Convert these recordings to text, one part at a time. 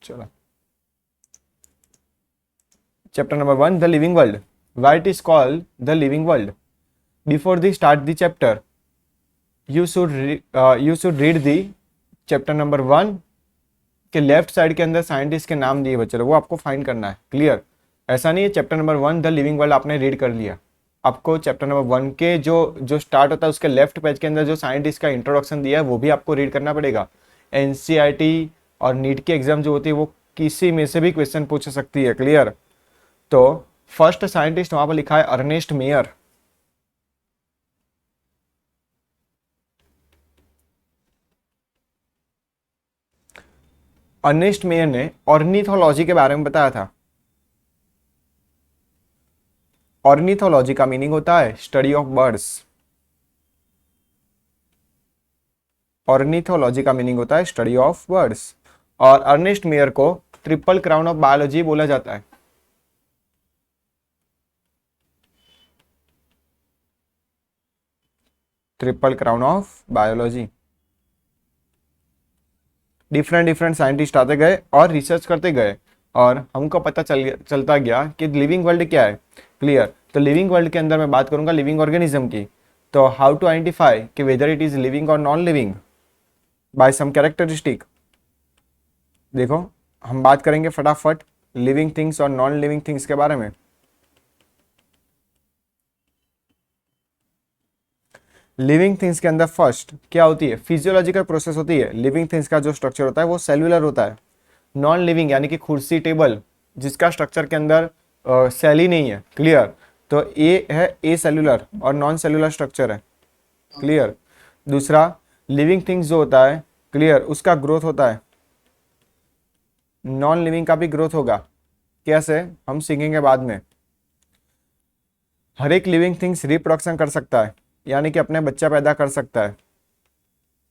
चलो, chapter number 1, the living world. Why it is called the living world? Before we start the chapter, you should read the chapter number 1 के left side के अंदर scientist के नाम दिए बच्चे, वो आपको फाइंड करना है। क्लियर? ऐसा नहीं है chapter number 1 the living world आपने रीड कर लिया, आपको चैप्टर नंबर 1 के जो स्टार्ट होता है उसके लेफ्ट पेज के अंदर जो साइंटिस्ट का इंट्रोडक्शन दिया है वो भी आपको रीड करना पड़ेगा। एनसीईआरटी और नीट की एग्जाम जो होती है वो किसी में से भी क्वेश्चन पूछ सकती है। क्लियर? तो फर्स्ट साइंटिस्ट वहां पर लिखा है अर्नेस्ट मेयर। अर्नेस्ट मेयर ने ऑर्निथोलॉजी के बारे में बताया था। ऑर्निथोलॉजी का मीनिंग होता है स्टडी ऑफ बर्ड्स। ऑर्निथोलॉजी का मीनिंग होता है स्टडी ऑफ बर्ड्स, और अर्नेस्ट मेयर को ट्रिपल क्राउन ऑफ बायोलॉजी बोला जाता है। Triple crown of biology. Different scientist आते गए और रिसर्च करते गए और हमको पता चलता गया कि लिविंग वर्ल्ड क्या है। क्लियर? तो लिविंग वर्ल्ड के अंदर मैं बात करूंगा लिविंग ऑर्गेनिज्म की। तो हाउ टू आइडेंटिफाई कि वेदर इट इज लिविंग और non living by some characteristic. देखो, हम बात करेंगे फटाफट लिविंग थिंग्स और नॉन लिविंग थिंग्स के बारे में। लिविंग थिंग्स के अंदर फर्स्ट क्या होती है? फिजियोलॉजिकल प्रोसेस होती है। लिविंग थिंग्स का जो स्ट्रक्चर होता है वो सेल्यूलर होता है। नॉन लिविंग यानी कि कुर्सी टेबल जिसका स्ट्रक्चर के अंदर सेल ही नहीं है। क्लियर? तो ए है ए सेल्यूलर और नॉन सेल्यूलर स्ट्रक्चर है। क्लियर? दूसरा लिविंग थिंग्स जो होता है, क्लियर, उसका ग्रोथ होता है। नॉन लिविंग का भी ग्रोथ होगा। कैसे? हम सीखेंगे बाद में। हर एक लिविंग थिंग्स रिप्रोडक्शन कर सकता है, यानी कि अपने बच्चा पैदा कर सकता है।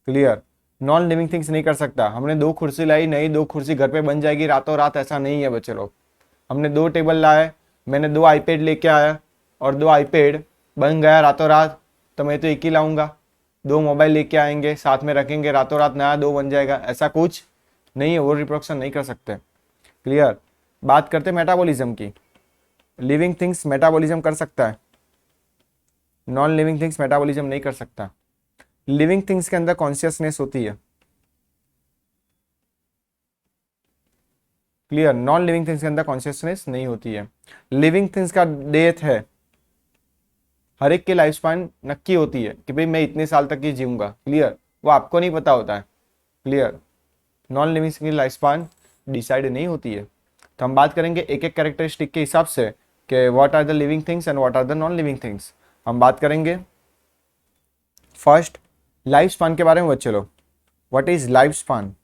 क्लियर? नॉन लिविंग थिंग्स नहीं कर सकता। हमने 2 कुर्सी लाई, नहीं 2 कुर्सी घर पे बन जाएगी रातों रात, ऐसा नहीं है बच्चे लोग। हमने 2 टेबल लाए, मैंने 2 आईपैड लेके आया और 2 आईपैड बन गया रातों रात, तो मैं तो एक ही लाऊंगा। 2 मोबाइल लेके आएंगे साथ में रखेंगे, रातों रात नया 2 बन जाएगा, ऐसा कुछ नहीं है। वो रिप्रोडक्शन नहीं कर सकते। क्लियर? बात करते मेटाबॉलिज्म की। लिविंग थिंग्स मेटाबॉलिज्म कर सकता है, नॉन लिविंग थिंग्स मेटाबॉलिज्म नहीं कर सकता। लिविंग थिंग्स के अंदर कॉन्शियसनेस होती है। क्लियर? नॉन लिविंग थिंग्स के अंदर कॉन्शियसनेस नहीं होती है। लिविंग थिंग्स का डेथ है, हर एक की लाइफ स्पैन नक्की होती है कि भाई मैं इतने साल तक ही जीऊंगा। क्लियर? वो आपको नहीं पता होता है। क्लियर? नॉन लिविंग की लाइफ स्पैन डिसाइड नहीं होती है। तो हम बात करेंगे एक एक कैरेक्टरिस्टिक के हिसाब से कि what are the living things and what are the non living things. हम बात करेंगे फर्स्ट लाइफ स्पैन के बारे में बच्चे लोग। What is life span?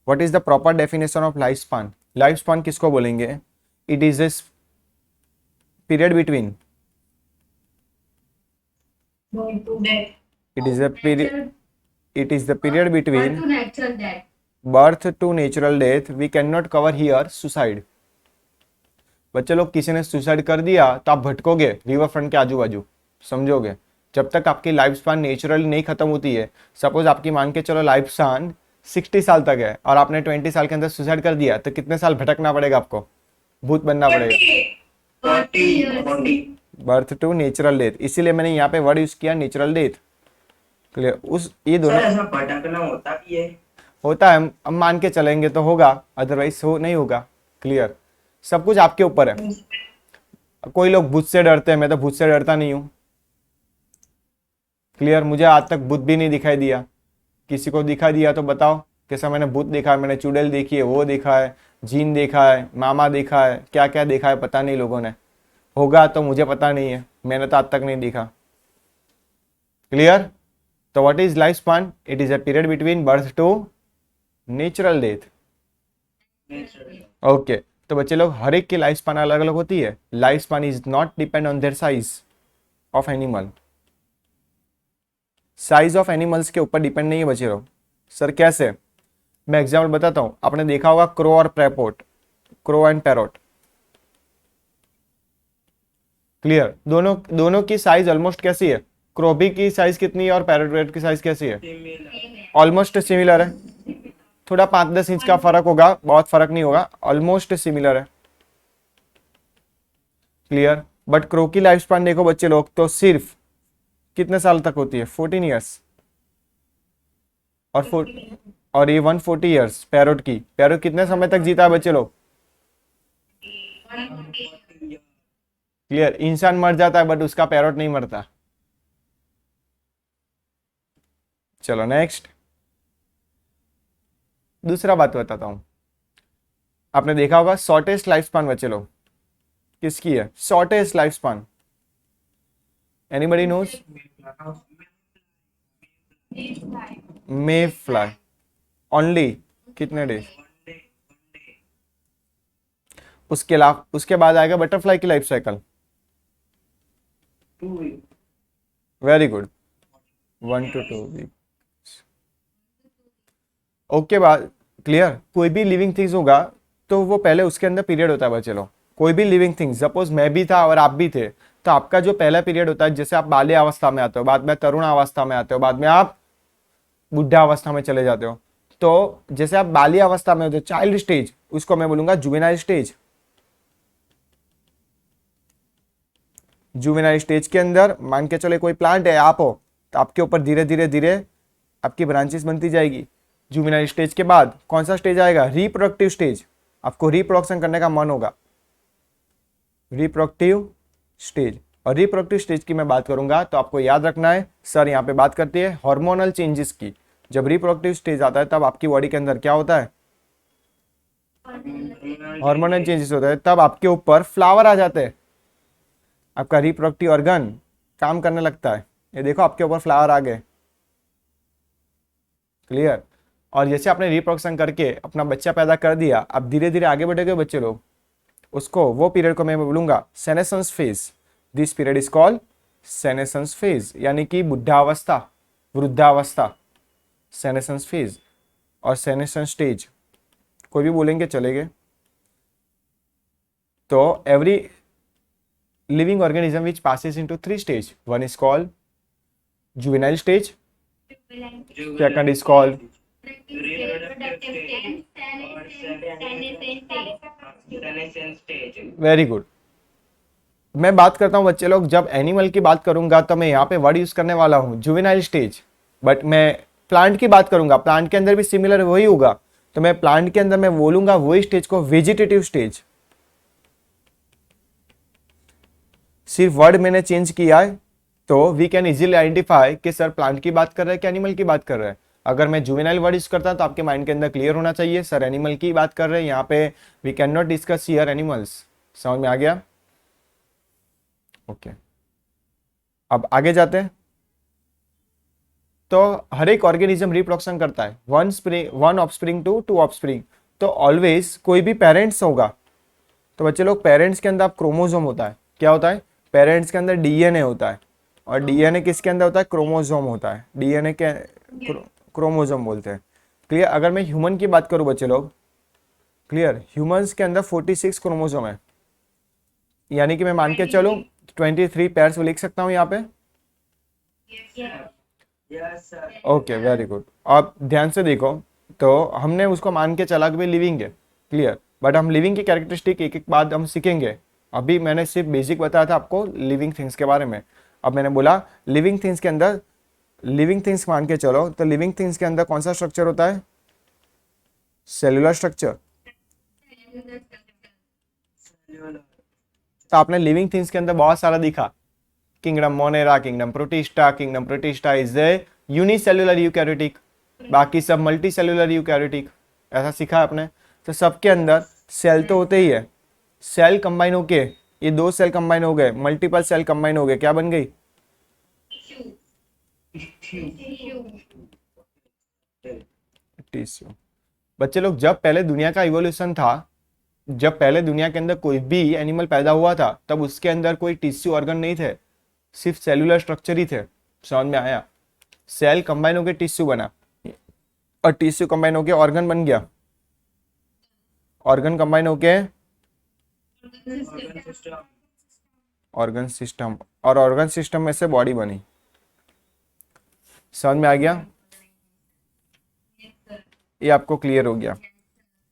What is the proper definition of life span? Life span किसको बोलेंगे? It is a period between it is the period between birth to natural death. We cannot cover here suicide. बच्चे लोग, किसी ने suicide कर दिया तो आप भटकोगे रिवर फ्रंट के आजू बाजू, समझोगे। जब तक आपकी लाइफ स्पैन नेचुरली नहीं खत्म होती है, सपोज आपकी मान के चलो लाइफ स्पैन 60 साल तक है और आपने 20 साल के अंदर सुसाइड कर दिया, तो कितने साल भटकना पड़ेगा आपको? भूत बनना पड़ेगा। बर्थ टू नेचुरल डेथ, इसीलिए मैंने यहाँ पे वर्ड यूज किया नेचुरल डेथ। क्लियर? उस ये दोनों ऐसा भटकना होता भी है। होता है, हम मान के चलेंगे तो होगा, अदरवाइज हो नहीं होगा। क्लियर? सब कुछ आपके ऊपर है। कोई लोग भूत से डरते हैं, मैं तो भूत से डरता नहीं हूं। क्लियर? मुझे आज तक भूत भी नहीं दिखाई दिया। किसी को दिखा दिया तो बताओ कैसा मैंने भूत देखा है? मैंने चुड़ैल देखी है, वो देखा है, जीन देखा है, मामा देखा है, क्या क्या देखा है पता नहीं लोगों ने। होगा तो मुझे पता नहीं है, मैंने तो आज तक नहीं देखा। क्लियर? तो what is life span? It is a period between birth to natural death. Okay, तो बच्चे लोग हर एक की लाइफ स्पैन अलग अलग होती है। Life span is not depend on their size of animal. Size of animals के ऊपर डिपेंड नहीं है बच्चे लोग। सर कैसे? मैं एग्जाम्पल बताता हूं। आपने देखा होगा क्रो और parrot, crow and parrot. Clear? दोनों की साइज ऑलमोस्ट कैसी है? क्रो भी की साइज कितनी है और पैरोट की साइज कैसी है? ऑलमोस्ट सिमिलर है। थोड़ा 5-10 इंच का फर्क होगा, बहुत फर्क नहीं होगा, ऑलमोस्ट सिमिलर है। क्लियर। बट क्रो की लाइफ स्पैन देखो बच्चे लोग, तो सिर्फ कितने साल तक होती है? 14 ईयर्स। और और ये 140 ईयर्स पैरोट की। पैरोट कितने समय तक जीता है बच्चे लोग? क्लियर। इंसान मर जाता है बट उसका पैरोट नहीं मरता। चलो नेक्स्ट, दूसरा बात बताता हूं। आपने देखा होगा शॉर्टेस्ट लाइफ स्पान बच्चे लोग किसकी है? Shortest life span, anybody knows? Mayfly. Only कितने डेज? उसके अलावा उसके बाद आएगा बटरफ्लाई की life cycle. Very good, 1 to 2 week. Okay बात क्लियर। कोई भी लिविंग थिंग्स होगा तो वो पहले उसके अंदर पीरियड होता है बच्चे लोग। कोई भी लिविंग थिंग्स, सपोज मैं भी था और आप भी थे, तो आपका जो पहला पीरियड होता है, जैसे आप बाल्य अवस्था में आते हो, बाद में तरुण अवस्था में आते हो, बाद में आप बुढ़ा अवस्था में चले जाते हो। तो जैसे आप बाल्य अवस्था में होते हो, चाइल्ड स्टेज, उसको मैं बोलूंगा जुवेनाइल स्टेज। जुवेनाइल स्टेज के अंदर मान के चले कोई प्लांट है, आप हो, तो आपके ऊपर धीरे धीरे धीरे आपकी ब्रांचेस बनती जाएगी। जुवेनाइल स्टेज के बाद कौन सा स्टेज आएगा? Reproductive stage. आपको रिप्रोडक्शन करने का मन होगा, रिप्रोडक्टिव स्टेज। और रिप्रोडक्टिव स्टेज की मैं बात करूंगा तो आपको याद रखना है, सर यहाँ पे बात करती है हार्मोनल चेंजेस की। जब रिप्रोडक्टिव स्टेज आता है तब आपकी बॉडी के अंदर क्या होता है? हार्मोनल चेंजेस होता है, तब आपके ऊपर फ्लावर आ जाते हैं, आपका रिप्रोडक्टिव ऑर्गन काम करने लगता है। ये देखो आपके ऊपर फ्लावर आ गए। क्लियर। और जैसे आपने रिप्रोडक्शन करके अपना बच्चा पैदा कर दिया, अब धीरे धीरे आगे बढ़ेंगे बच्चे लोग, उसको वो पीरियड को मैं बोलूंगा senescence phase. This period is called senescence phase, यानी कि बुढ़ावस्था, वृद्धावस्था, सेनेसेंस फेज और सेनेसेंस स्टेज, कोई भी बोलेंगे चलेंगे। तो every living organism which passes into 3 stages. One is called juvenile stage, second is called very good। मैं बात करता हूं बच्चे लोग, जब एनिमल की बात करूंगा तो मैं यहाँ पे वर्ड यूज करने वाला हूं जुवेनाइल स्टेज। बट मैं प्लांट की बात करूंगा, प्लांट के अंदर भी सिमिलर वही होगा, तो मैं प्लांट के अंदर मैं बोलूंगा वही स्टेज को वेजिटेटिव स्टेज। सिर्फ वर्ड मैंने चेंज किया है, तो वी कैन इजीली आइडेंटिफाई कि सर प्लांट की बात कर रहे हैं कि एनिमल की बात कर रहे हैं। अगर मैं जुवेनाइल वर्ड यूज करता तो आपके माइंड के अंदर क्लियर होना चाहिए सर एनिमल की बात कर रहे हैं, यहाँ पे we can not discuss here animals. समझ में आ गया? ओके, अब आगे जाते हैं। तो हर एक ऑर्गेनिज्म रिप्रोडक्शन करता है, one offspring to two offspring. तो ऑलवेज कोई भी पेरेंट्स होगा, तो बच्चे लोग पेरेंट्स के अंदर क्रोमोजोम होता है। क्या होता है? पेरेंट्स के अंदर डीएनए होता है, और डीएनए किसके अंदर होता है? क्रोमोजोम होता है। डीएनए के क्रोमोजोम बोलते हैं। क्लियर। अगर मैं ह्यूमन की बात करूं बच्चे लोग, क्लियर, ह्यूमंस के अंदर 46 क्रोमोजोम है, यानी कि मैं मान के चलूं 23 पेयर्स लिख सकता हूं यहाँ पे। Okay very good. आप ध्यान से देखो, तो हमने उसको मान के चला कि भाई लिविंग है। क्लियर। बट हम लिविंग की कैरेक्टरिस्टिक एक एक बात हम सीखेंगे। अभी मैंने सिर्फ बेसिक बताया था आपको लिविंग थिंग्स के बारे में। अब मैंने बोला लिविंग थिंग्स के अंदर, लिविंग थिंग्स मान के चलो, तो लिविंग थिंग्स के अंदर कौन सा स्ट्रक्चर होता है? Cellular structure. तो आपने लिविंग थिंग्स के अंदर बहुत सारा दिखा, kingdom Monera, kingdom protista. Kingdom protista is a unicellular eukaryotic, बाकी सब मल्टी सेल्युलर यूकैरियोटिक, ऐसा सीखा आपने। तो सबके अंदर सेल तो होते ही है, सेल कंबाइन होके ये 2 सेल कंबाइन हो गए, मल्टीपल सेल कंबाइन हो गए, क्या बन गई? टिश्यू। बच्चे लोग जब पहले दुनिया का इवोल्यूशन था, जब पहले दुनिया के अंदर कोई भी एनिमल पैदा हुआ था, तब उसके अंदर कोई टिश्यू ऑर्गन नहीं थे, सिर्फ सेलुलर स्ट्रक्चर ही थे। समझ में आया? सेल कंबाइन होकर टिश्यू बना, और टिश्यू कंबाइन होकर ऑर्गन बन गया, ऑर्गन कंबाइन होके ऑर्गन सिस्टम, और ऑर्गन सिस्टम में से बॉडी बनी। समझ में आ गया? ये आपको क्लियर हो गया?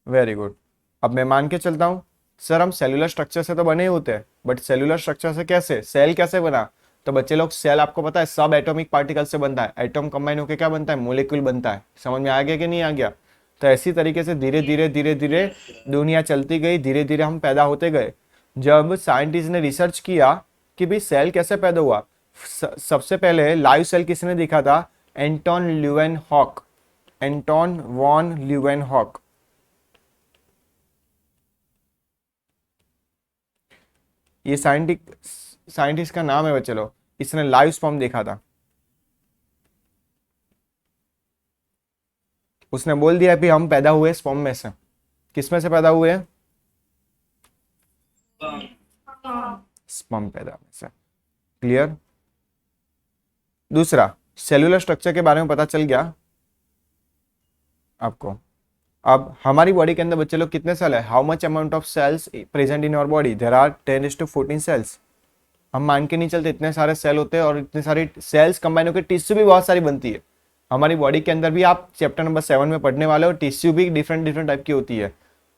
Very good. अब मैं मान के चलता हूँ सर हम सेलुलर स्ट्रक्चर से तो बने ही होते हैं, बट सेलुलर स्ट्रक्चर से कैसे, सेल कैसे बना? तो बच्चे लोग सेल आपको पता है सब एटॉमिक पार्टिकल से बनता है, एटॉम कंबाइन होकर क्या बनता है, मोलिक्यूल बनता है। समझ में आ गया कि नहीं आ गया? तो ऐसी तरीके से धीरे धीरे धीरे धीरे दुनिया चलती गई, धीरे धीरे हम पैदा होते गए। जब साइंटिस्ट ने रिसर्च किया कि भाई सेल कैसे पैदा हुआ, सबसे पहले लाइव सेल किसने देखा था? Anton Leeuwenhoek, Anton von Leeuwenhoek. ये साइंटिस्ट का नाम है बच्चे लोग, इसने लाइव स्पर्म देखा था। उसने बोल दिया कि हम पैदा हुए स्पर्म में से। किस में से पैदा हुए हैं? स्पर्म पैदा में से। क्लियर? दूसरा, सेलुलर स्ट्रक्चर के बारे में पता चल गया आपको। अब हमारी बॉडी के अंदर बच्चे लोग कितने सेल है? How much amount of cells present in our body? There are 10:14 cells. हम मान के नहीं चलते, इतने सारे सेल होते हैं और इतने सारी सेल्स कंबाइन होकर टिश्यू भी बहुत सारी बनती है। हमारी बॉडी के अंदर भी आप चैप्टर नंबर 7 में पढ़ने वाले हो, टिश्यू भी डिफरेंट डिफरेंट टाइप की होती है।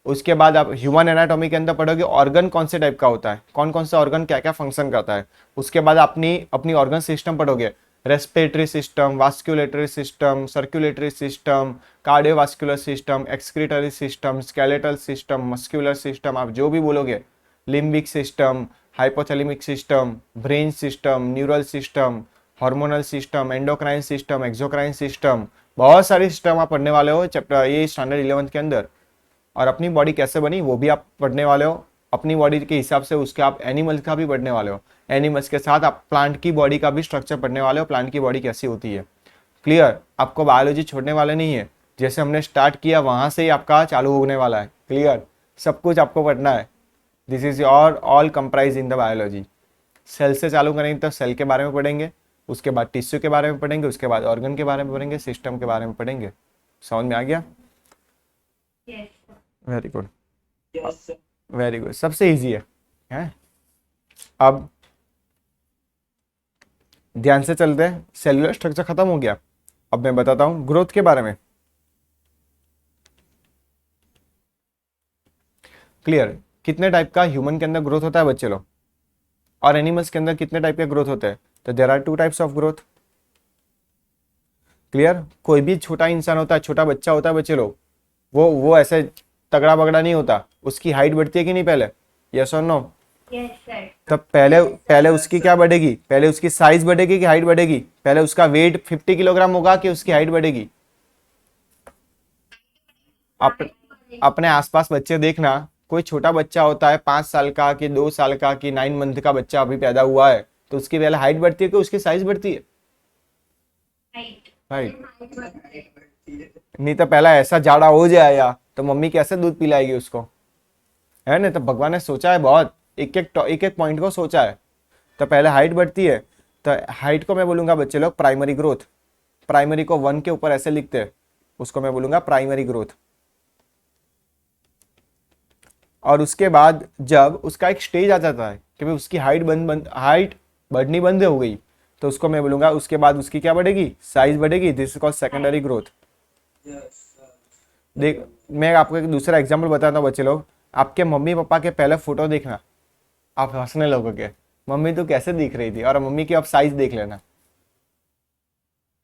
उसके बाद आप ह्यूमन एनाटॉमी के अंदर पढ़ोगे ऑर्गन कौन से टाइप का होता है, कौन कौन सा ऑर्गन क्या क्या फंक्शन करता है। उसके बाद अपनी अपनी ऑर्गन सिस्टम पढ़ोगे, respiratory system, vasculatory system, circulatory system, cardiovascular system, excretory system, skeletal system, muscular system, आप जो भी बोलोगे, limbic system, hypothalamic system, brain system, neural system, hormonal system, endocrine system, exocrine system, बहुत सारी सिस्टम आप पढ़ने वाले हो चैप्टर ये स्टैंडर्ड 11th के अंदर। और अपनी बॉडी कैसे बनी वो भी आप पढ़ने वाले हो, अपनी बॉडी के हिसाब से उसके आप एनिमल्स का भी पढ़ने वाले हो, एनिमल्स के साथ आप प्लांट की बॉडी का भी स्ट्रक्चर पढ़ने वाले हो, प्लांट की बॉडी कैसी होती है। क्लियर? आपको बायोलॉजी छोड़ने वाले नहीं है, जैसे हमने स्टार्ट किया वहां से ही आपका चालू होने वाला है। क्लियर? सब कुछ आपको पढ़ना है। This is your all comprise in the biology. Cell से चालू करेंगे तो सेल के बारे में पढ़ेंगे, उसके बाद टिश्यू के बारे में पढ़ेंगे, उसके बाद ऑर्गन के बारे में पढ़ेंगे, सिस्टम के बारे में पढ़ेंगे। समझ में आ गया? Very good, yes sir. Very good, सबसे इजी है? अब ध्यान से चलते हैं, सेलुलर स्ट्रक्चर खत्म हो गया। अब मैं बताता हूं ग्रोथ के बारे में। क्लियर? कितने टाइप का ह्यूमन के अंदर ग्रोथ होता है बच्चे लोग, और एनिमल्स के अंदर कितने टाइप के ग्रोथ होते हैं? तो there are 2 types of growth. Clear? कोई भी छोटा इंसान होता है, छोटा बच्चा होता है बच्चे लोग, वो ऐसे तगड़ा बगड़ा नहीं होता, उसकी हाइट बढ़ती है कि नहीं पहले? यस और नो? तब पहले पहले उसकी क्या बढ़ेगी? पहले उसकी साइज बढ़ेगी कि हाइट बढ़ेगी? पहले उसका वेट 50 किलोग्राम होगा कि उसकी हाइट बढ़ेगी? अपने आसपास बच्चे देखना, कोई छोटा बच्चा होता है 5 साल का कि 2 साल का कि 9 मंथ का बच्चा अभी पैदा हुआ है, तो उसकी पहले हाइट बढ़ती है कि उसकी साइज बढ़ती है? हाइट। नहीं तो पहला ऐसा जाड़ा हो जाएगा तो मम्मी कैसे दूध पिलाएगी उसको, है ना? तो भगवान ने सोचा है बहुत, एक एक पॉइंट को सोचा है। तो पहले हाइट बढ़ती है, तो हाइट को मैं बोलूंगा बच्चे लोग प्राइमरी ग्रोथ। प्राइमरी को 1 के ऊपर ऐसे लिखते हैं, उसको मैं बोलूंगा प्राइमरी ग्रोथ। और उसके बाद जब उसका एक स्टेज आ जाता है कि भाई उसकी हाइट बढ़नी बंद हो गई, तो उसको मैं बोलूंगा उसके बाद उसकी क्या बढ़ेगी? साइज बढ़ेगी। This is called secondary growth. देख, मैं आपको एक दूसरा एग्जांपल बताता हूँ बच्चे लोग। आपके मम्मी पापा के पहले फोटो देखना, आप हंसने लगोगे, मम्मी तो कैसे दिख रही थी, और मम्मी की आप साइज देख लेना।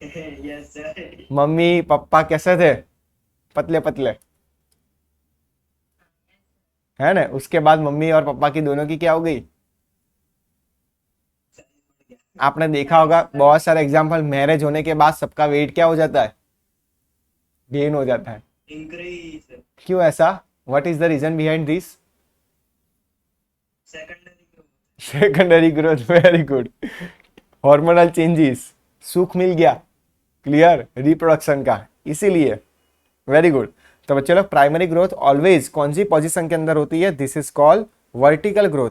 Yes sir. मम्मी पापा कैसे थे? पतले पतले, है ना? उसके बाद मम्मी और पापा की दोनों की क्या हो गई? आपने देखा होगा बहुत सारे एग्जाम्पल, मैरिज होने के बाद सबका वेट क्या हो जाता है? गेन हो जाता है। इंक्रीज। क्यों ऐसा? What is the reason behind this? Secondary growth. Very good. Hormonal changes, सुख मिल गया। क्लियर? रिप्रोडक्शन का, इसीलिए। Very good. तो बच्चे लोग प्राइमरी ग्रोथ ऑलवेज कौन सी पोजीशन के अंदर होती है? This is called vertical growth.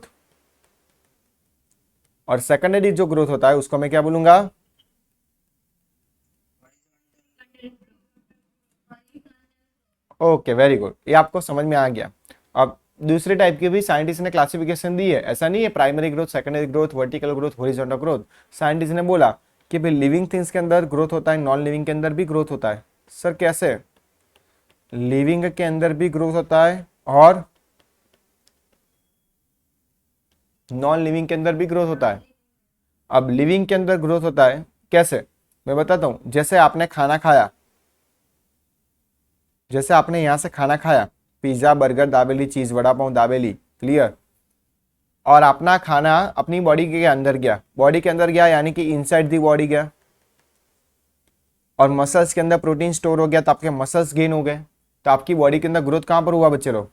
और सेकेंडरी जो ग्रोथ होता है उसको मैं क्या बोलूंगा? ओके, वेरी गुड, ये आपको समझ में आ गया। अब दूसरे टाइप की भी साइंटिस्ट ने क्लासिफिकेशन दी है, ऐसा नहीं है primary growth, secondary growth, vertical growth, horizontal growth. Scientist ने बोला कि भाई लिविंग थिंग्स के अंदर ग्रोथ होता है, नॉन लिविंग के अंदर भी ग्रोथ होता है। सर कैसे? लिविंग के अंदर भी ग्रोथ होता है और नॉन लिविंग के अंदर भी ग्रोथ होता है। अब लिविंग के अंदर ग्रोथ होता है कैसे, मैं बताता हूं। जैसे आपने खाना खाया, जैसे आपने यहां से खाना खाया, पिज्जा, बर्गर, दाबेली, चीज, वड़ा पाव, दाबेली, क्लियर। और अपना खाना अपनी बॉडी के अंदर गया, बॉडी के अंदर गया यानी कि इनसाइड दी बॉडी गया, और मसल्स के अंदर प्रोटीन स्टोर हो गया, तो आपके मसल्स गेन हो गए। तो आपकी बॉडी के अंदर ग्रोथ कहां पर हुआ बच्चे लोग?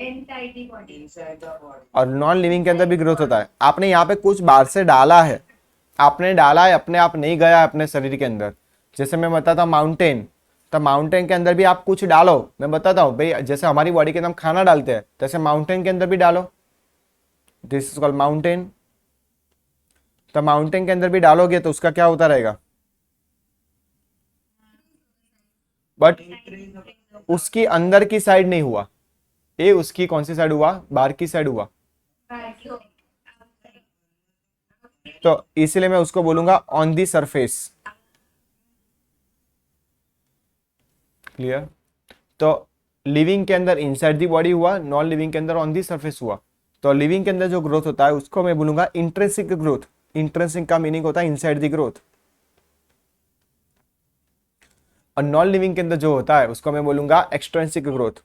inside the body. और नॉन लिविंग के अंदर भी ग्रोथ होता है। आपने यहाँ पे कुछ बाहर से डाला है, आपने डाला है, अपने आप नहीं गया अपने शरीर के अंदर। जैसे मैं बताता हूँ माउंटेन, तो माउंटेन के अंदर भी आप कुछ डालो। मैं बताता हूँ भाई, जैसे हमारी बॉडी के अंदर हम खाना डालते हैं, जैसे माउंटेन के अंदर भी डालो, दिस इज कॉल्ड माउंटेन। तो माउंटेन के अंदर भी डालोगे तो उसका क्या होता रहेगा, बट Increase of उसकी अंदर की साइड नहीं हुआ, ये उसकी कौन सी साइड हुआ, बाहर की साइड हुआ। तो इसलिए मैं उसको बोलूंगा ऑन दी सरफेस, क्लियर। तो लिविंग के अंदर इनसाइड दी बॉडी हुआ, नॉन लिविंग के अंदर ऑन दी सरफेस हुआ। तो लिविंग के अंदर जो ग्रोथ होता है उसको मैं बोलूंगा इंट्रिंसिक ग्रोथ। इंट्रिंसिक का मीनिंग होता है इनसाइड दी ग्रोथ। और नॉन लिविंग के अंदर जो होता है उसको मैं बोलूंगा एक्सट्रिंसिक ग्रोथ।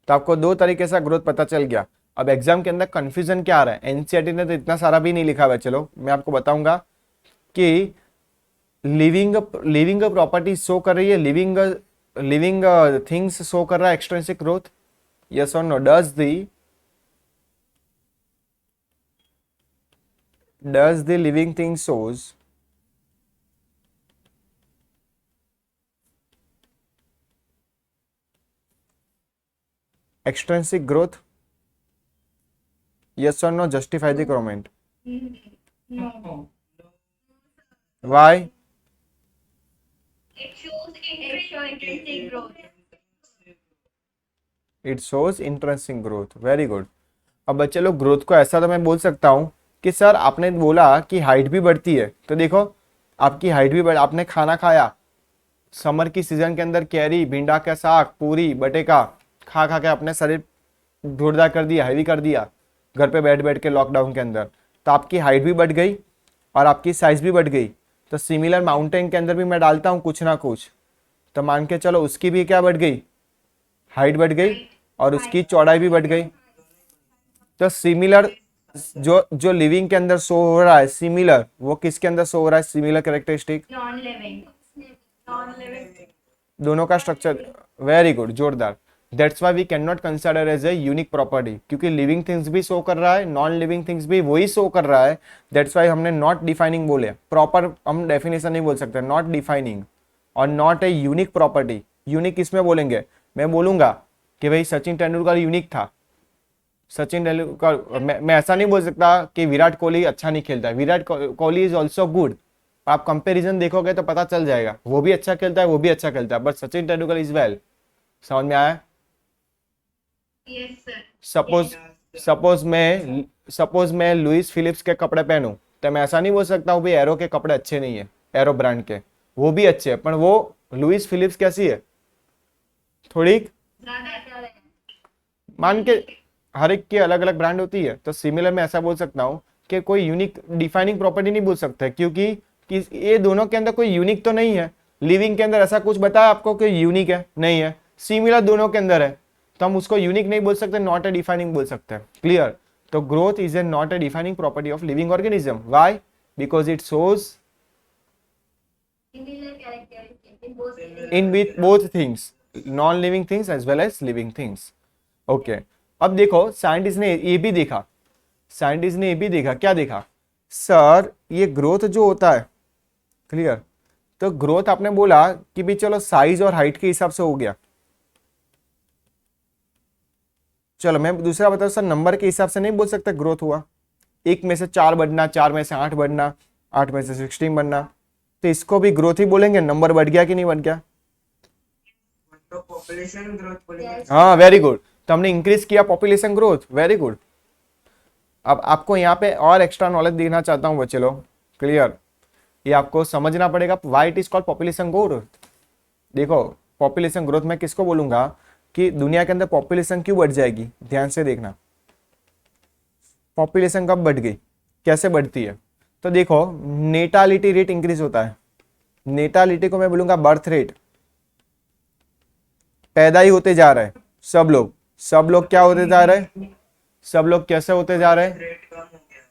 तो आपको दो तरीके से ग्रोथ पता चल गया। अब एग्जाम के अंदर कंफ्यूजन क्या आ रहा है, एनसीईआरटी ने तो इतना सारा भी नहीं लिखा हुआ है। चलो मैं आपको बताऊंगा कि लिविंग लिविंग प्रॉपर्टी शो कर रही है, लिविंग लिविंग थिंग्स शो कर रहा है एक्सट्रिंसिक ग्रोथ, यस और no. Does the living thing shows extrinsic growth, yes or no? Justify the comment. no. Why? It shows intrinsic growth. It shows intrinsic growth. Very good. अब बच्चे लोग growth को ऐसा तो मैं बोल सकता हूं कि सर आपने बोला कि हाइट भी बढ़ती है, तो देखो आपकी हाइट भी बढ़, आपने खाना खाया समर की सीजन के अंदर, कैरी, भिंडा का साग, पूरी, बटेका खा खा के अपने शरीर जोरदार कर दिया, हैवी कर दिया घर पे बैठ बैठ के लॉकडाउन के अंदर, तो आपकी हाइट भी बढ़ गई और आपकी साइज भी बढ़ गई। तो सिमिलर माउंटेन के अंदर भी मैं डालता हूँ कुछ ना कुछ, तो मान के चलो उसकी भी क्या बढ़ गई, हाइट बढ़ गई और उसकी चौड़ाई भी बढ़ गई। तो सिमिलर जो जो लिविंग के अंदर शो हो रहा है सिमिलर, वो किसके अंदर शो हो रहा है सिमिलर कैरेक्टरिस्टिक, Non-living. दोनों का स्ट्रक्चर। वेरी गुड, जोरदार। That's why we can not consider as a unique property, क्योंकि लिविंग थिंग्स भी शो कर रहा है, नॉन लिविंग थिंग्स भी वही शो कर रहा है। दैट्स व्हाई हमने नॉट डिफाइनिंग बोले, प्रॉपर हम डेफिनेशन नहीं बोल सकते, नॉट डिफाइनिंग और not a unique property. Unique किसमें बोलेंगे, मैं बोलूंगा कि भाई सचिन तेंदुलकर यूनिक था। सचिन तेंदुलकर, मैं ऐसा नहीं बोल सकता कि विराट कोहली अच्छा नहीं खेलता है, Virat Kohli is also good. आप कंपेरिजन देखोगे तो पता चल जाएगा, वो भी अच्छा खेलता है, वो भी अच्छा खेलता है, but Sachin Tendulkar is well. समझ में आया? Yes, sir. सपोज मैं लुइस फिलिप्स के कपड़े पहनूं, तो मैं ऐसा नहीं बोल सकता हूँ भाई एरो के कपड़े अच्छे नहीं है, एरो ब्रांड के वो भी अच्छे हैं, पर वो लुइस फिलिप्स कैसी है, थोड़ी ज़्यादा मान के, हर एक की अलग अलग ब्रांड होती है। तो सिमिलर मैं ऐसा बोल सकता हूँ कि कोई यूनिक डिफाइनिंग प्रॉपर्टी नहीं बोल सकते, क्योंकि कि ये दोनों के अंदर कोई यूनिक तो नहीं है। लिविंग के अंदर ऐसा कुछ बताया आपको कि यूनिक है, नहीं है। सिमिलर दोनों के अंदर है, तो हम उसको यूनिक नहीं बोल सकते, नॉट ए डिफाइनिंग बोल सकते हैं। क्लियर? तो growth is a not a defining property of living organism. Why? Because it shows similar characteristics in both in with both things, non-living things as well as living things. Okay. अब देखो scientist ने ये भी देखा, scientist ने ये भी देखा, क्या देखा सर, ये ग्रोथ जो होता है, क्लियर, तो ग्रोथ आपने बोला कि भी चलो साइज और हाइट के हिसाब से हो गया। चलो मैं दूसरा बताऊं सर, नंबर के हिसाब से नहीं बोल सकता ग्रोथ हुआ, 1 में से 4 बढ़ना, 4 में से 8 बढ़ना, 8 में से 16 बढ़ना, तो इसको भी ग्रोथ ही बोलेंगे। नंबर बढ़ गया कि नहीं बढ़ गया? तो पॉपुलेशन ग्रोथ बोलेंगे। हाँ, वेरी गुड। तो हमने इंक्रीज किया पॉपुलेशन ग्रोथ, वेरी गुड। अब आपको यहाँ पे और एक्स्ट्रा नॉलेज देना चाहता हूँ बच्चे लोग, क्लियर। ये आपको समझना पड़ेगा why it is called population growth. देखो पॉपुलेशन ग्रोथ में किसको बोलूंगा कि दुनिया के अंदर पॉपुलेशन क्यों बढ़ जाएगी, ध्यान से देखना। पॉपुलेशन कब बढ़ गई, कैसे बढ़ती है, तो देखो नेटालिटी रेट इंक्रीज होता है। नेटालिटी को मैं बोलूंगा बर्थ रेट, पैदा ही होते जा रहे हैं सब लोग क्या होते जा रहे हैं, सब लोग कैसे होते जा रहे हैं, रेट कम हो गया।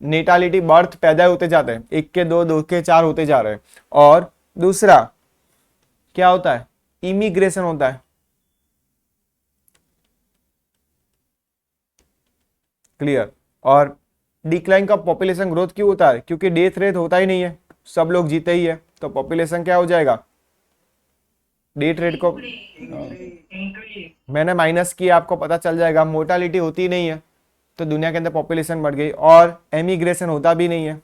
नेटालिटी बर्थ पैदा होते जाते हैं, 1 के 2, 2 के 4 होते जा रहे हैं। और दूसरा क्या होता है, इमिग्रेशन होता है। क्लियर। और डिक्लाइन का पॉपुलेशन ग्रोथ क्यों होता है, क्योंकि डेथ रेट होता ही नहीं है, सब लोग जीते ही है, तो पॉपुलेशन क्या हो जाएगा, डेथ रेट को मैंने माइनस किया, आपको पता चल जाएगा। मोर्टालिटी होती ही नहीं है तो दुनिया के अंदर पॉपुलेशन बढ़ गई, और एमिग्रेशन होता भी नहीं है।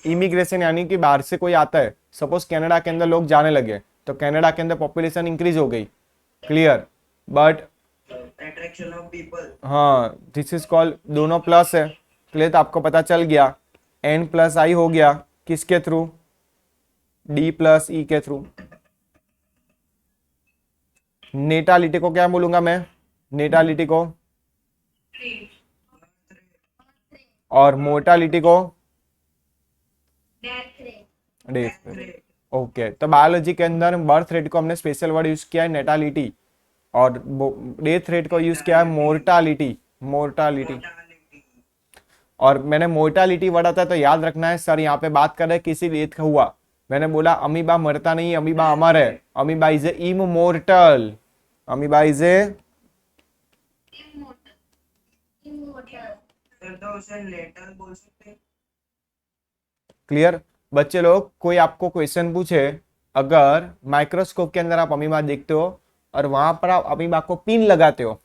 इमिग्रेशन यानी कि बाहर से कोई आता है, सपोज कनाडा के अंदर लोग जाने लगे तो कनाडा के अंदर पॉपुलेशन इंक्रीज हो गई। Clear. But attraction of people, हाँ दिस इज कॉल्ड, दोनों प्लस है। क्लियर, तो आपको पता चल गया n+i हो गया किसके थ्रू, d+e के थ्रू। नेटालिटी को क्या बोलूंगा मैं, नेटालिटी को, और मोर्टालिटी को death rate, death rate. Okay, तो बायोलॉजी के अंदर बर्थ रेट को हमने स्पेशल वर्ड यूज किया है नेटालिटी, और डेथ रेट को यूज किया है मोर्टालिटी। और मैंने मोर्टालिटी वर्ड आता है तो याद रखना है, सर यहाँ पे बात कर रहे हैं किसी डेथ का हुआ, मैंने बोला अमीबा मरता नहीं, अमीबा अमर है, amoeba is a immortal, amoeba is a immortal. तो उसे लेटर बोल सकते हैं। क्लियर। बच्चे लोग, कोई आपको क्वेश्चन पूछे, अगर माइक्रोस्कोप के अंदर आप अमीबा देखते हो और वहां पर आप अमीबा को पिन लगाते हो,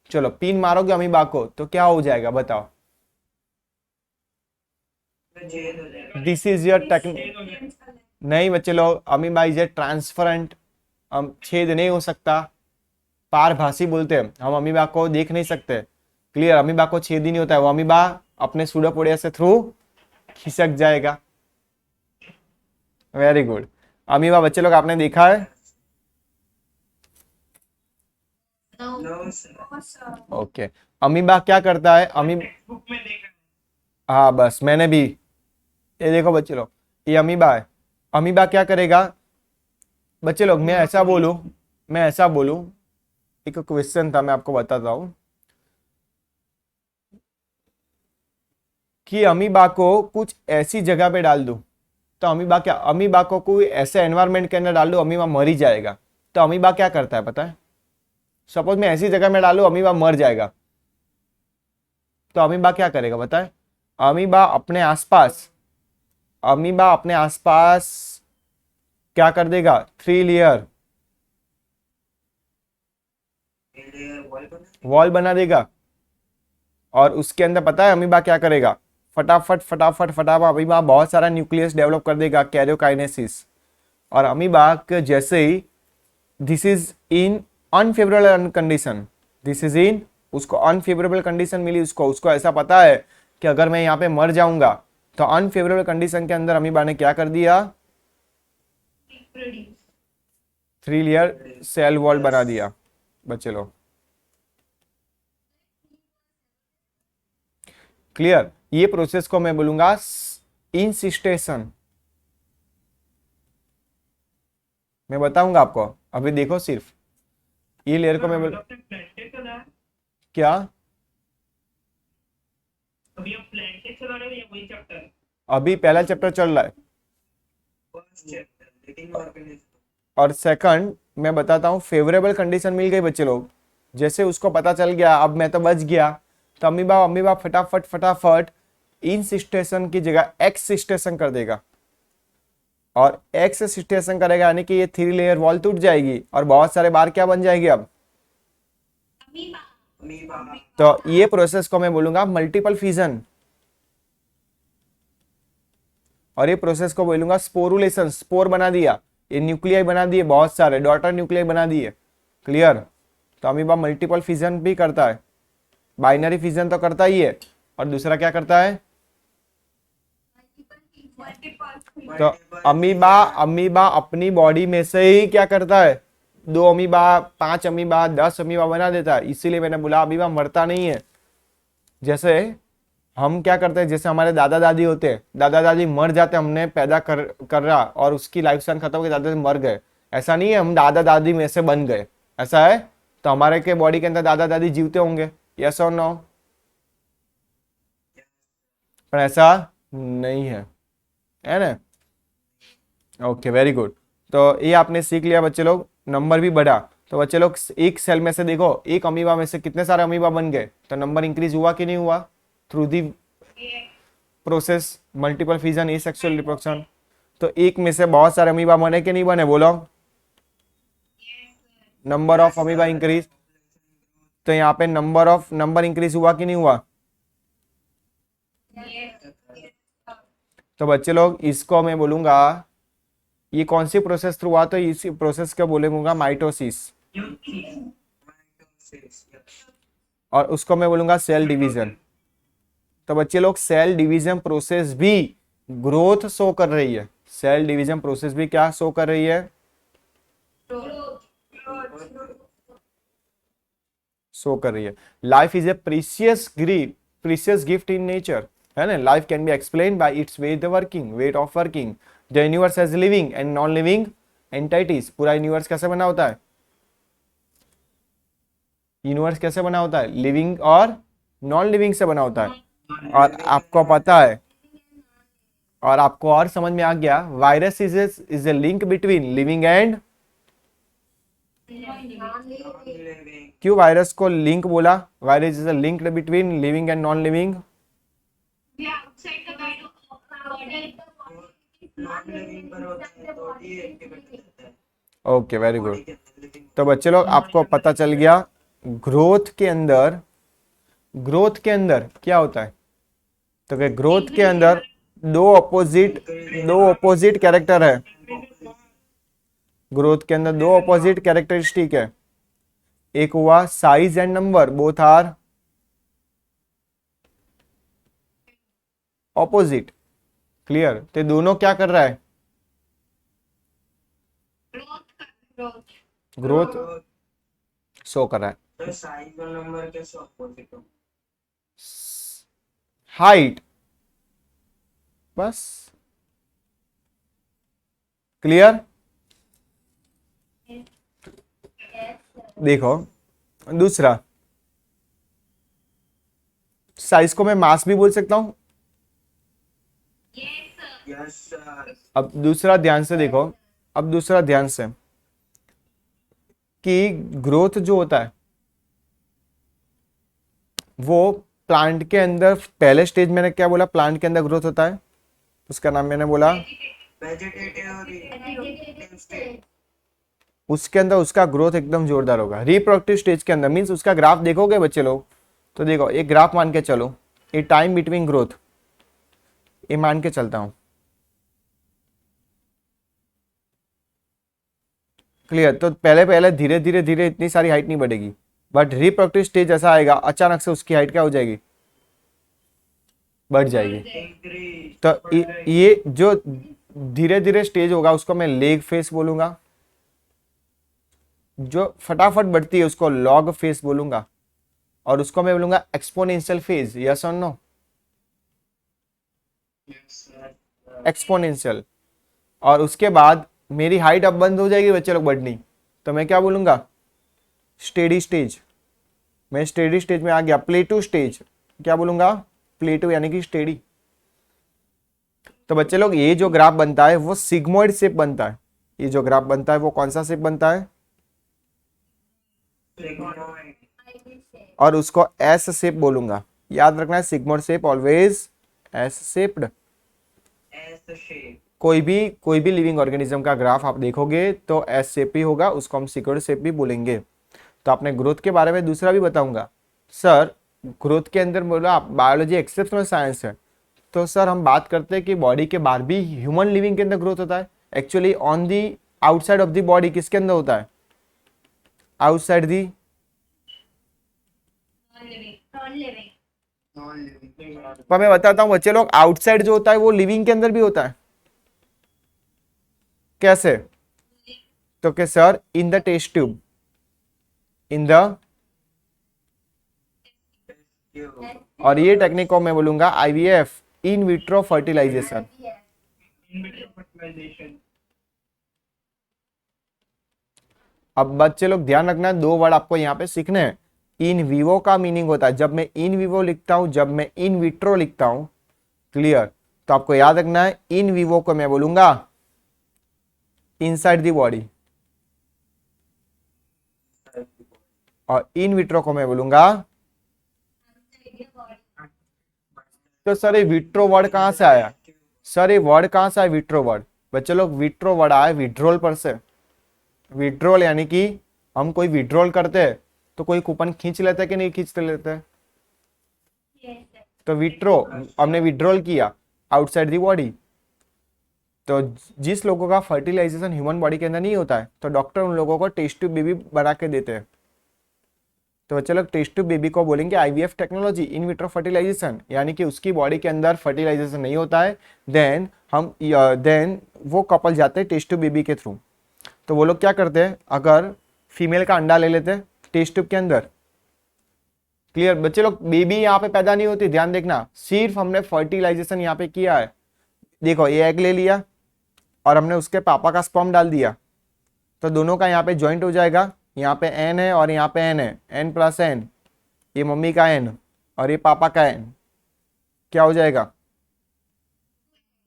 चलो पिन मारोगे अमीबा को तो क्या हो जाएगा बताओ, छेद हो जाएगा। This is your technique. नहीं बच्चे लोग, अमीबा इज ए ट्रांसफरेंट, छेद नहीं हो सकता, पारभासी बोलते हैं, हम अमीबा को देख नहीं सकते। क्लियर, अमीबा को छेद ही नहीं होता है, वो अमीबा अपने सूडोपोडिया से थ्रू खिसक जाएगा। Very good. अमीबा बच्चे लोग आपने देखा है, नो सर। ओके। अमीबा क्या करता है, बुक में देखा। हाँ बस मैंने भी, ये देखो बच्चे लोग, ये अमीबा है। अमीबा क्या करेगा बच्चे लोग, मैं ऐसा बोलूं, एक क्वेश्चन था मैं आपको बताता हूं कि अमीबा को कुछ ऐसी जगह पे डाल दूं तो अमीबा को कोई ऐसे एनवायरनमेंट के अंदर डाल दूं, अमीबा मर ही जाएगा। तो अमीबा क्या करता है पता है, सपोज मैं ऐसी जगह में डालूं अमीबा मर जाएगा, तो अमीबा क्या करेगा बताए, अमीबा अपने आसपास क्या कर देगा, 3 लेयर वॉल बना देगा, और उसके अंदर पता है अमीबा क्या करेगा, फटाफट अमीबा बहुत सारा न्यूक्लियस डेवलप कर देगा, कैरियोकाइनेसिस। और अमीबा के जैसे ही this is in unfavourable condition, उसको अनफेवरेबल कंडीशन मिली, उसको ऐसा पता है कि अगर मैं यहाँ पे मर जाऊंगा, तो अनफेवरेबल कंडीशन के अंदर अमीबा ने क्या कर दिया, 3 लेयर सेल वॉल बना दिया बच्चे लोग। क्लियर। ये प्रोसेस को मैं बोलूंगा इंसिस्टेशन, मैं बताऊंगा आपको, अभी देखो सिर्फ ये लेयर को मैं क्या, अभी पहला चैप्टर चल रहा है, और सेकंड मैं बताता हूँ, फेवरेबल कंडीशन मिल गई बच्चे लोग, जैसे उसको पता चल गया अब मैं तो बच गया, तो अमीबा फटाफट इंसिस्टेशन की जगह एक्सिस्टेशन कर देगा, और एक्सिस्टेशन करेगा यानी कि ये 3 लेयर वॉल टूट जाएगी और बहुत सारे बार क्या बन जाएगी अब, तो ये प्रोसेस को मैं बोलूंगा मल्टीपल फिजन, और ये प्रोसेस को बोलूंगा स्पोरुलेशन, स्पोर बना दिया, ये न्यूक्लियाई बना दिए, बहुत सारे डॉटर न्यूक्लियाई बना दिए। क्लियर। तो अमीबा मल्टीपल फिजन भी करता है। बाइनरी फिजन तो करता ही है, और दूसरा क्या करता है? तो अमीबा अमीबा अपनी बॉडी में से ही क्या करता है? 2 अमीबा, 5 अमीबा, 10 अमीबा बना देता है। इसीलिए मैंने बोला अमीबा मरता नहीं है। जैसे हम क्या करते हैं, जैसे हमारे दादा दादी होते हैं, दादा दादी मर जाते, हमने पैदा कर रहा और उसकी लाइफ स्पैन खत्म हो गई, दादा दादी मर गए। ऐसा नहीं है हम दादा दादी में से बन गए, ऐसा है? तो हमारे के बॉडी के अंदर दादा दादी जीवते होंगे, यस और नो? पर ऐसा नहीं है ना? Okay, very good. तो ये आपने सीख लिया बच्चे लोग, नंबर भी बढ़ा। तो बच्चे लोग एक सेल में से देखो, एक अमीबा में से कितने सारे अमीबा बन गए, तो नंबर इंक्रीज हुआ कि नहीं हुआ? Through the process multiple fission, asexual reproduction. तो एक में से बहुत सारे अमीबा बने कि नहीं बने, बोलो? Number of amoeba increase. तो यहाँ पे नंबर इंक्रीज हुआ कि नहीं हुआ? तो बच्चे लोग इसको मैं बोलूंगा, ये कौन सी प्रोसेस थ्रू हुआ? तो इसी प्रोसेस को बोलूंगा माइटोसिस, और उसको मैं बोलूंगा सेल डिवीजन। तो बच्चे लोग सेल डिवीजन प्रोसेस भी ग्रोथ शो कर रही है। सेल डिवीजन प्रोसेस भी क्या शो कर रही है? शो कर रही है। Life is a precious gift in nature, है ना? Life can be explain by its weight of working. The universe has living and non living entities. पूरा यूनिवर्स कैसे बना होता है? यूनिवर्स कैसे बना होता है? लिविंग और नॉन लिविंग से बना होता है। और आपको पता है, और आपको और समझ में आ गया, virus is a link between living and. क्यों वायरस को लिंक बोला? Virus is a link between living and non living. Okay, very good. तो बच्चे लोग आपको पता चल गया, ग्रोथ के अंदर क्या होता है? तो ग्रोथ के अंदर दो अपोजिट कैरेक्टर है। ग्रोथ के अंदर दो अपोजिट कैरेक्टरिस्टिक है। एक हुआ size and number, both are opposite. Clear? तो दोनों क्या कर रहा है? ग्रोथ शो कर रहा है। तो साइज और नंबर कैसे ऑपोजिट हो? हाइट, बस। क्लियर? देखो दूसरा, साइज को मैं मास भी बोल सकता हूं। Yes sir. अब दूसरा ध्यान से देखो, अब दूसरा ध्यान से, कि ग्रोथ जो होता है वो प्लांट के अंदर पहले स्टेज, मैंने क्या बोला? प्लांट के अंदर ग्रोथ होता है, उसका नाम मैंने बोला वेजिटेटिव स्टेट। उसके अंदर उसका ग्रोथ एकदम जोरदार होगा। रिप्रोडक्टिव स्टेज के अंदर मीन्स उसका ग्राफ देखोगे बच्चे लोग, तो देखो एक ग्राफ मान के चलो, ये टाइम बिटवीन ग्रोथ, ये मान के चलता हूं। क्लियर? तो पहले धीरे धीरे इतनी सारी हाइट नहीं बढ़ेगी, बट रिप्रोडक्टिव स्टेज ऐसा आएगा, अचानक से उसकी हाइट क्या हो जाएगी? बढ़ जाएगी। तो ये जो धीरे धीरे स्टेज होगा उसको मैं लेग फेस बोलूंगा, जो फटाफट बढ़ती है उसको लॉग फेस बोलूंगा, और उसको मैं बोलूंगा एक्सपोनेंशियल फेज। यस और नो? एक्सपोनेंशियल। और उसके बाद मेरी हाइट अब बंद हो जाएगी बच्चे लोग बढ़नी, तो मैं क्या बोलूंगा? Steady stage. मैं स्टेडी स्टेज में आ गया। प्लेटू स्टेज, क्या बोलूंगा? प्लेटू यानी कि स्टेडी। तो बच्चे लोग ये जो ग्राफ बनता है वो सिग्मोइड शेप बनता है। ये जो ग्राफ बनता है वो कौन सा शेप बनता है? और उसको एस शेप बोलूंगा। याद रखना है, sigmoid shape always S shaped. कोई भी लिविंग ऑर्गेनिज्म का ग्राफ आप देखोगे तो एस शेप ही होगा, उसको हम सिग्मोइड शेप भी बोलेंगे। तो आपने ग्रोथ के बारे में दूसरा भी बताऊंगा। सर ग्रोथ के अंदर बोला बायोलॉजी एक्सेप्शनल साइंस है, तो सर हम बात करते हैं कि बॉडी के बाहर भी ह्यूमन लिविंग के अंदर ग्रोथ होता है। Actually on the outside of the body किसके अंदर होता है? आउटसाइड दी नॉन लिविंग पर मैं बताता हूँ बच्चे लोग, आउटसाइड जो होता है वो लिविंग के अंदर भी होता है। कैसे? तो के sir, in the test tube, in the, और ये टेक्निक को मैं बोलूंगा आईवीएफ, इन विट्रो फर्टिलाइजेशन। अब बच्चे लोग ध्यान रखना, दो वर्ड आपको यहाँ पे सीखने हैं। इन विवो का मीनिंग होता है, जब मैं इन विवो लिखता हूं, जब मैं इन विट्रो लिखता हूं, क्लियर, तो आपको याद रखना है इन विवो को मैं बोलूंगा इनसाइड द बॉडी, और इन विट्रो को मैं बोलूंगा। तो सर ये विट्रो वर्ड कहां से आया? सर ये वर्ड कहां से आया विट्रो वर्ड? बच्चे लोग विट्रो वर्ड आया विड्रोल पर से। विड्रोल यानी कि हम कोई विड्रोल करते हैं तो कोई कूपन खींच लेते हैं कि नहीं खींच लेते? तो विट्रो, हमने विड्रोल किया आउटसाइड दी बॉडी। तो जिस लोगों का फर्टिलाइजेशन ह्यूमन बॉडी के अंदर नहीं होता है, तो डॉक्टर उन लोगों को टेस्ट ट्यूब बेबी बना के देते हैं। तो बच्चे लोग टेस्ट ट्यूब बेबी को बोलेंगे IVF technology, in vitro fertilisation, यानी कि उसकी बॉडी के अंदर फर्टिलाइजेशन नहीं होता है, देन वो कपल जाते हैं टेस्ट ट्यूब बेबी के थ्रू। तो वो लोग क्या करते हैं, अगर फीमेल का अंडा ले लेते हैं टेस्ट ट्यूब के अंदर, क्लियर बच्चे लोग, बेबी यहाँ पे पैदा नहीं होती, ध्यान देखना, सिर्फ हमने फर्टिलाइजेशन यहाँ पे किया है। देखो ये एग ले लिया और हमने उसके पापा का स्पर्म डाल दिया, तो दोनों का यहाँ पे ज्वाइंट हो जाएगा, यहाँ पे एन है और यहाँ पे एन है, एन प्लस एन, ये मम्मी का एन और ये पापा का एन, क्या हो जाएगा?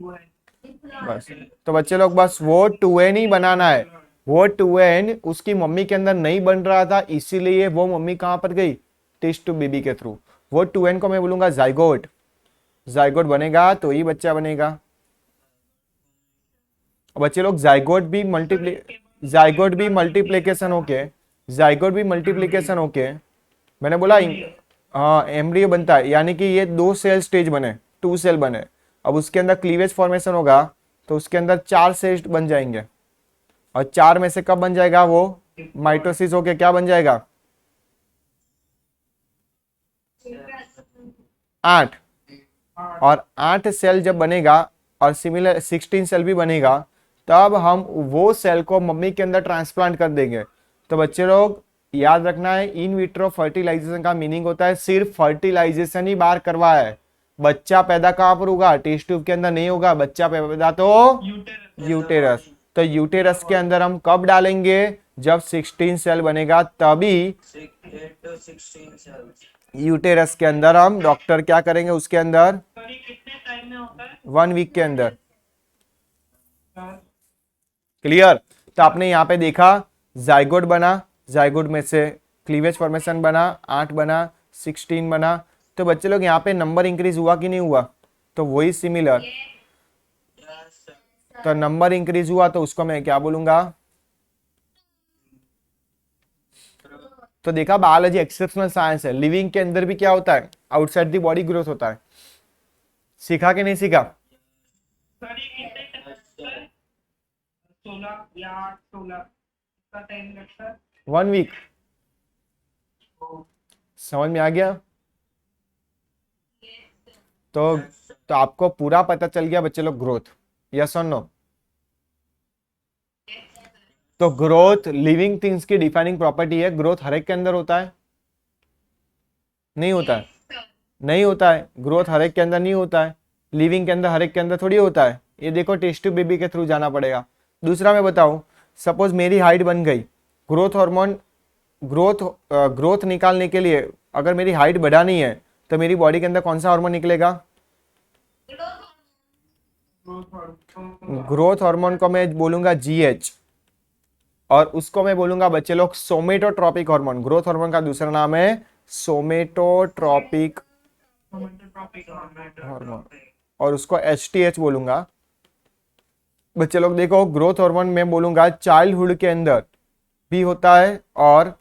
बस। तो बच्चे लोग बस वो 2n ही बनाना है, वो 2n उसकी मम्मी के अंदर नहीं बन रहा था, इसीलिए वो मम्मी कहां पर गई? टेस्ट ट्यूब बेबी के थ्रू। वो 2n को मैं बोलूंगा जाइगोट, जाइगोट बनेगा तो ही बच्चा बनेगा। बच्चे लोग जाइगोट भी मल्टीप्लिकेशन होके मैंने बोला हाँ एम्ब्रियो बनता है, यानी कि ये 2 सेल स्टेज बने, 2 सेल बने, अब उसके अंदर क्लीवेज फॉर्मेशन होगा तो उसके अंदर 4 सेल बन जाएंगे, और 4 में से कब बन जाएगा वो? माइटोसिस होके क्या बन जाएगा? 8, और 8 सेल जब बनेगा और सिमिलर 16 सेल भी बनेगा, तब हम वो सेल को मम्मी के अंदर ट्रांसप्लांट कर देंगे। तो बच्चे लोग याद रखना है, इन विट्रो फर्टिलाइजेशन का मीनिंग होता है सिर्फ फर्टिलाइजेशन ही बाहर करवा है, बच्चा पैदा कहां पर होगा? टेस्ट ट्यूब के अंदर नहीं होगा, बच्चा पैदा तो यूटेरस। तो यूटेरस के अंदर हम कब डालेंगे? जब 16 सेल बनेगा तभी 8 to 16 cells यूटेरस के अंदर हम डॉक्टर क्या करेंगे उसके अंदर? 1 वीक के अंदर, क्लियर। तो आपने यहाँ पे देखा जाइगोट बना, जाइगोट में से क्लीवेज फॉर्मेशन बना, 8 बना, 16 बना, तो बच्चे लोग यहाँ पे नंबर इंक्रीज हुआ कि नहीं हुआ? तो वही सिमिलर, तो नंबर इंक्रीज हुआ तो उसको मैं क्या बोलूंगा? तो देखा बायोलॉजी एक्सेप्शनल साइंस है, लिविंग के अंदर भी क्या होता है? आउटसाइड द बॉडी ग्रोथ होता है। सीखा कि नहीं सीखा? 1 वीक, समझ में आ गया? तो आपको पूरा पता चल गया बच्चे लोग ग्रोथ, यस और नो? तो ग्रोथ लिविंग थिंग्स की डिफाइनिंग प्रॉपर्टी है, ग्रोथ हर एक के अंदर होता है? नहीं होता है? नहीं होता है, ग्रोथ हर एक के अंदर नहीं होता है, लिविंग के अंदर हर एक के अंदर थोड़ी होता है। ये देखो टेस्ट ट्यूब बेबी के थ्रू जाना पड़ेगा। दूसरा मैं बताऊं, सपोज मेरी हाइट बन गई, ग्रोथ हार्मोन, ग्रोथ निकालने के लिए अगर मेरी हाइट बढ़ानी है तो मेरी बॉडी के अंदर कौन सा हार्मोन निकलेगा? ग्रोथ हार्मोन को मैं बोलूंगा जीएच, और उसको मैं बोलूंगा बच्चे लोग सोमेटोट्रॉपिक हार्मोन। ग्रोथ हार्मोन का दूसरा नाम है सोमेटोट्रॉपिक हार्मोन, और उसको एचटीएच बोलूंगा। बच्चे लोग देखो, ग्रोथ हार्मोन में बोलूंगा चाइल्डहुड के अंदर भी होता है और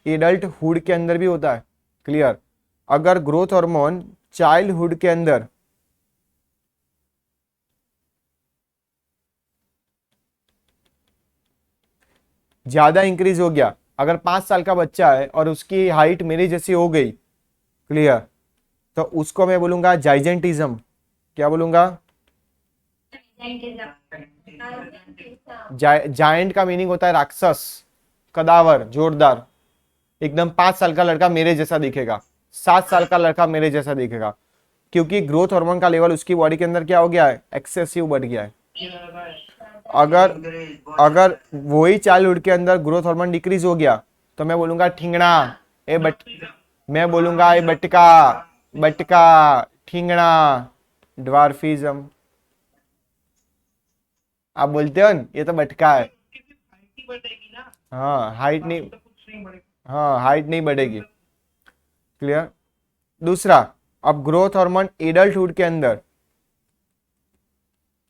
एडल्टहुड के अंदर भी होता है, क्लियर। अगर ग्रोथ हार्मोन चाइल्डहुड के अंदर ज्यादा इंक्रीज हो गया, अगर 5 साल का बच्चा है और उसकी हाइट मेरी जैसी हो गई, क्लियर। तो उसको मैं बोलूंगा जाइजेंटिज्म। क्या बोलूंगा? जायंट का मीनिंग होता है राक्षस, कदावर, जोरदार। एकदम 5 साल का लड़का मेरे जैसा दिखेगा, 7 साल का लड़का मेरे जैसा दिखेगा, क्योंकि ग्रोथ हार्मोन का लेवल उसकी बॉडी के अंदर क्या हो गया है? एक्सेसिव बढ़ गया है। अगर अगर वही चाइल्डहुड के अंदर ग्रोथ हार्मोन डिक्रीज हो गया तो मैं बोलूंगा ठिंगना, मैं बोलूंगा ए बटका, बटका, ठिंगना, ड्वार्फिज्म। आप बोलते हो न, ये तो बटका है। हाँ हाइट नहीं, हाँ हाइट नहीं बढ़ेगी। क्लियर। दूसरा, अब ग्रोथ हार्मोन एडल्टहुड के अंदर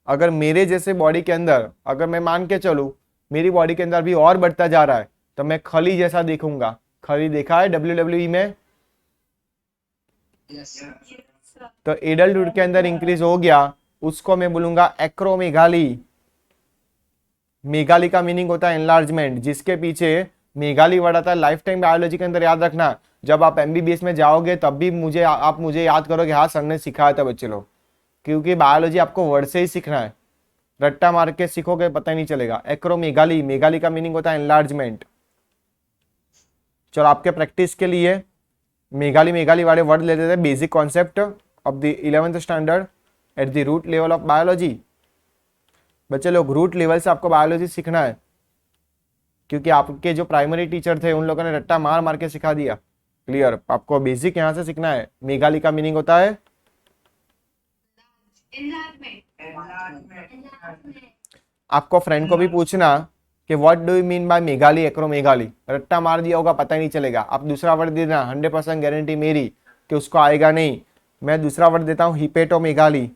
अगर मेरे जैसे बॉडी के अंदर, अगर मैं मान के चलूं मेरी बॉडी के अंदर भी और बढ़ता जा रहा है तो मैं खली जैसा दिखूंगा। खली देखा है WWE में? तो एडल्टहुड के अंदर इंक्रीज हो गया, उसको मैं बोलूंगा एक्रोमेगाली। मेगाली का मीनिंग होता है एनलार्जमेंट, जिसके पीछे मेगाली वर्ड आता है। लाइफ टाइम बायोलॉजी के अंदर याद रखना, जब आप MBBS में जाओगे तब भी आप मुझे याद करोगे, हाँ सर ने सिखाया था बच्चे लोग, क्योंकि बायोलॉजी आपको वर्ड से ही सीखना है। रट्टा मार के सीखोगे पता ही नहीं चलेगा। एक्रोमेगाली, मेगाली का मीनिंग होता है एनलार्जमेंट। चलो आपके प्रैक्टिस के लिए मेगाली मेगाली वाले वर्ड ले लेते हैं। Basic concept of the 11th standard at the root level of biology. बच्चे लोग रूट लेवल से आपको बायोलॉजी सीखना है, क्योंकि आपके जो प्राइमरी टीचर थे उन लोगों ने रट्टा मार मार के सिखा दिया। क्लियर। आपको बेसिक यहां से सीखना है। मेगाली का मीनिंग होता है, आपको फ्रेंड को भी पूछना कि what do you mean by megaly, acromegaly. रट्टा मार दिया होगा पता ही नहीं चलेगा। आप दूसरा वर्ड देना, 100% गारंटी मेरी कि उसको आएगा नहीं। मैं दूसरा वर्ड देता हूं hepatomegaly.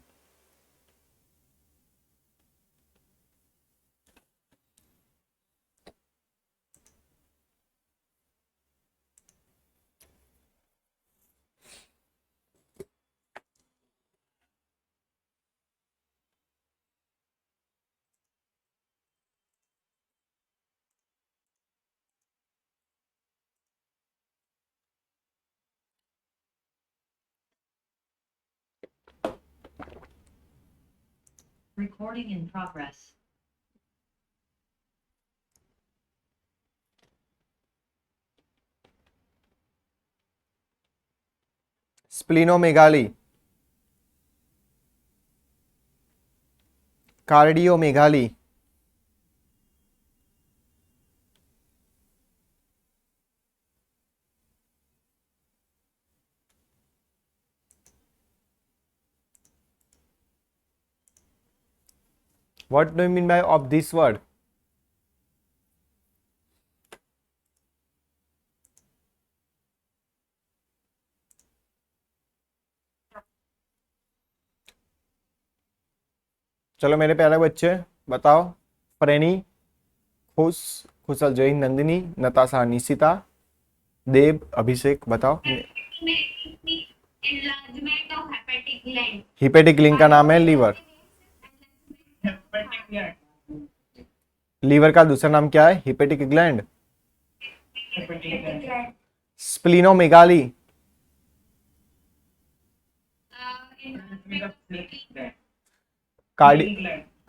Recording in progress. Splenomegaly, cardiomegaly, what do you mean by of this word? चलो मेरे प्यारे बच्चे बताओ। फ्रेनी, खुश, खुशल, जैन, नंदिनी, नताशा, निशिता, देव, अभिषेक, बताओ। Enlargement of hepatic gland. Hepatic gland का नाम है लीवर। लीवर का दूसरा नाम क्या है? Hepatic gland. Hepatic gland. स्प्लिनोमेगाली, Enlargement of कार्डि enlargement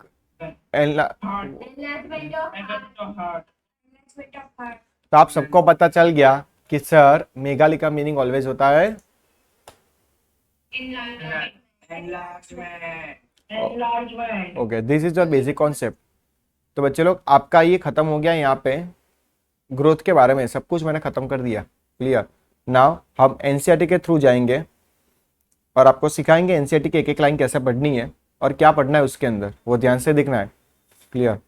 of heart. Enlargement of heart. तो आप सबको पता चल गया कि सर मेगाली का मीनिंग ऑलवेज होता है enlargement. Okay, this is your basic concept. तो बच्चे लोग आपका ये खत्म हो गया यहाँ पे ग्रोथ के बारे में, सब कुछ मैंने खत्म कर दिया। क्लियर। नाउ हम एनसीईआरटी के थ्रू जाएंगे और आपको सिखाएंगे एनसीईआरटी की एक एक लाइन कैसे पढ़नी है और क्या पढ़ना है उसके अंदर, वो ध्यान से देखना है। क्लियर।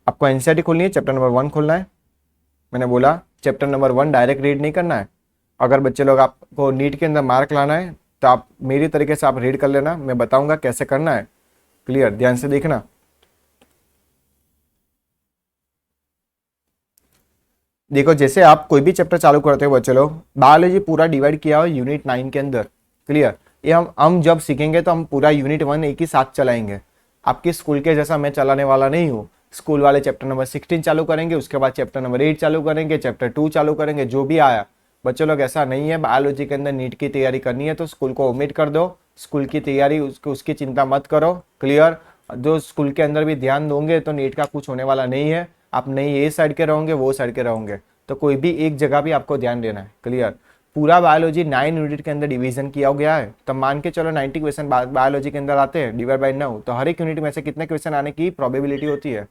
आपको एनसीईआरटी खोलनी है, चैप्टर नंबर 1 खोलना है। मैंने बोला चैप्टर नंबर 1 डायरेक्ट रीड नहीं करना है। अगर बच्चे लोग आपको नीट के अंदर मार्क लाना है तो आप मेरी तरीके से आप रीड कर लेना, मैं बताऊंगा कैसे करना है। क्लियर। ध्यान से देखना। देखो जैसे आप कोई भी चैप्टर चालू करते हो बच्चे लोग, बायोलॉजी पूरा डिवाइड किया हो यूनिट 9 के अंदर। क्लियर। ये हम जब सीखेंगे तो हम पूरा यूनिट 1 एक ही साथ चलाएंगे। आपके स्कूल के जैसा मैं चलाने वाला नहीं हूँ स्कूल वाले चैप्टर नंबर 16 चालू करेंगे, उसके बाद चैप्टर नंबर 8 चालू करेंगे, चैप्टर 2 चालू करेंगे, जो भी आया। बच्चों लोग ऐसा नहीं है, बायोलॉजी के अंदर नीट की तैयारी करनी है तो स्कूल को ओमिट कर दो, स्कूल की तैयारी उसकी चिंता मत करो। क्लियर? जो स्कूल के अंदर भी ध्यान दोगे तो नीट का कुछ होने वाला नहीं है। आप नहीं ये साइड के रहोगे वो साइड के रहोगे, तो कोई भी एक जगह भी आपको ध्यान देना है। क्लियर? पूरा बायोलॉजी 9 यूनिट के अंदर डिवीजन किया गया है, तब मान के चलो 90 क्वेश्चन बायोलॉजी के अंदर आते हैं, डिवाइड बाय 9, तो हर एक यूनिट में से कितने क्वेश्चन आने की प्रोबेबिलिटी होती है?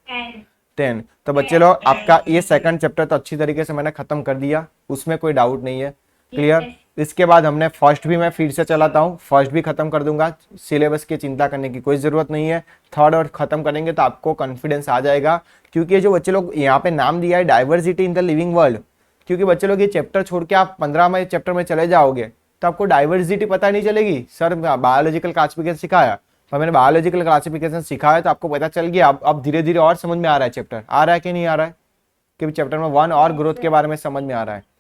10। तो बच्चे लोग आपका ये सेकंड चैप्टर तो अच्छी तरीके से मैंने खत्म कर दिया, उसमें कोई डाउट नहीं है। क्लियर? इसके बाद हमने फर्स्ट भी मैं फिर से चलाता हूँ, फर्स्ट भी खत्म कर दूंगा, सिलेबस की चिंता करने की कोई जरूरत नहीं है। थर्ड और खत्म करेंगे तो आपको कॉन्फिडेंस आ जाएगा, क्योंकि जो बच्चे लोग यहाँ पे नाम दिया है diversity in the living world, क्योंकि बच्चे लोग ये चैप्टर छोड़ के आप 15वें चैप्टर में चले जाओगे तो आपको डाइवर्सिटी पता नहीं चलेगी। सर बायोलॉजिकल क्लासिफिकेशन सिखाया, तो मैंने बायोलॉजिकल क्लासिफिकेशन सिखाया तो आपको पता चल गया। अब धीरे धीरे और समझ में आ रहा है चैप्टर, आ रहा है कि नहीं आ रहा है? क्योंकि चैप्टर में 1 और ग्रोथ के बारे में समझ में आ रहा है।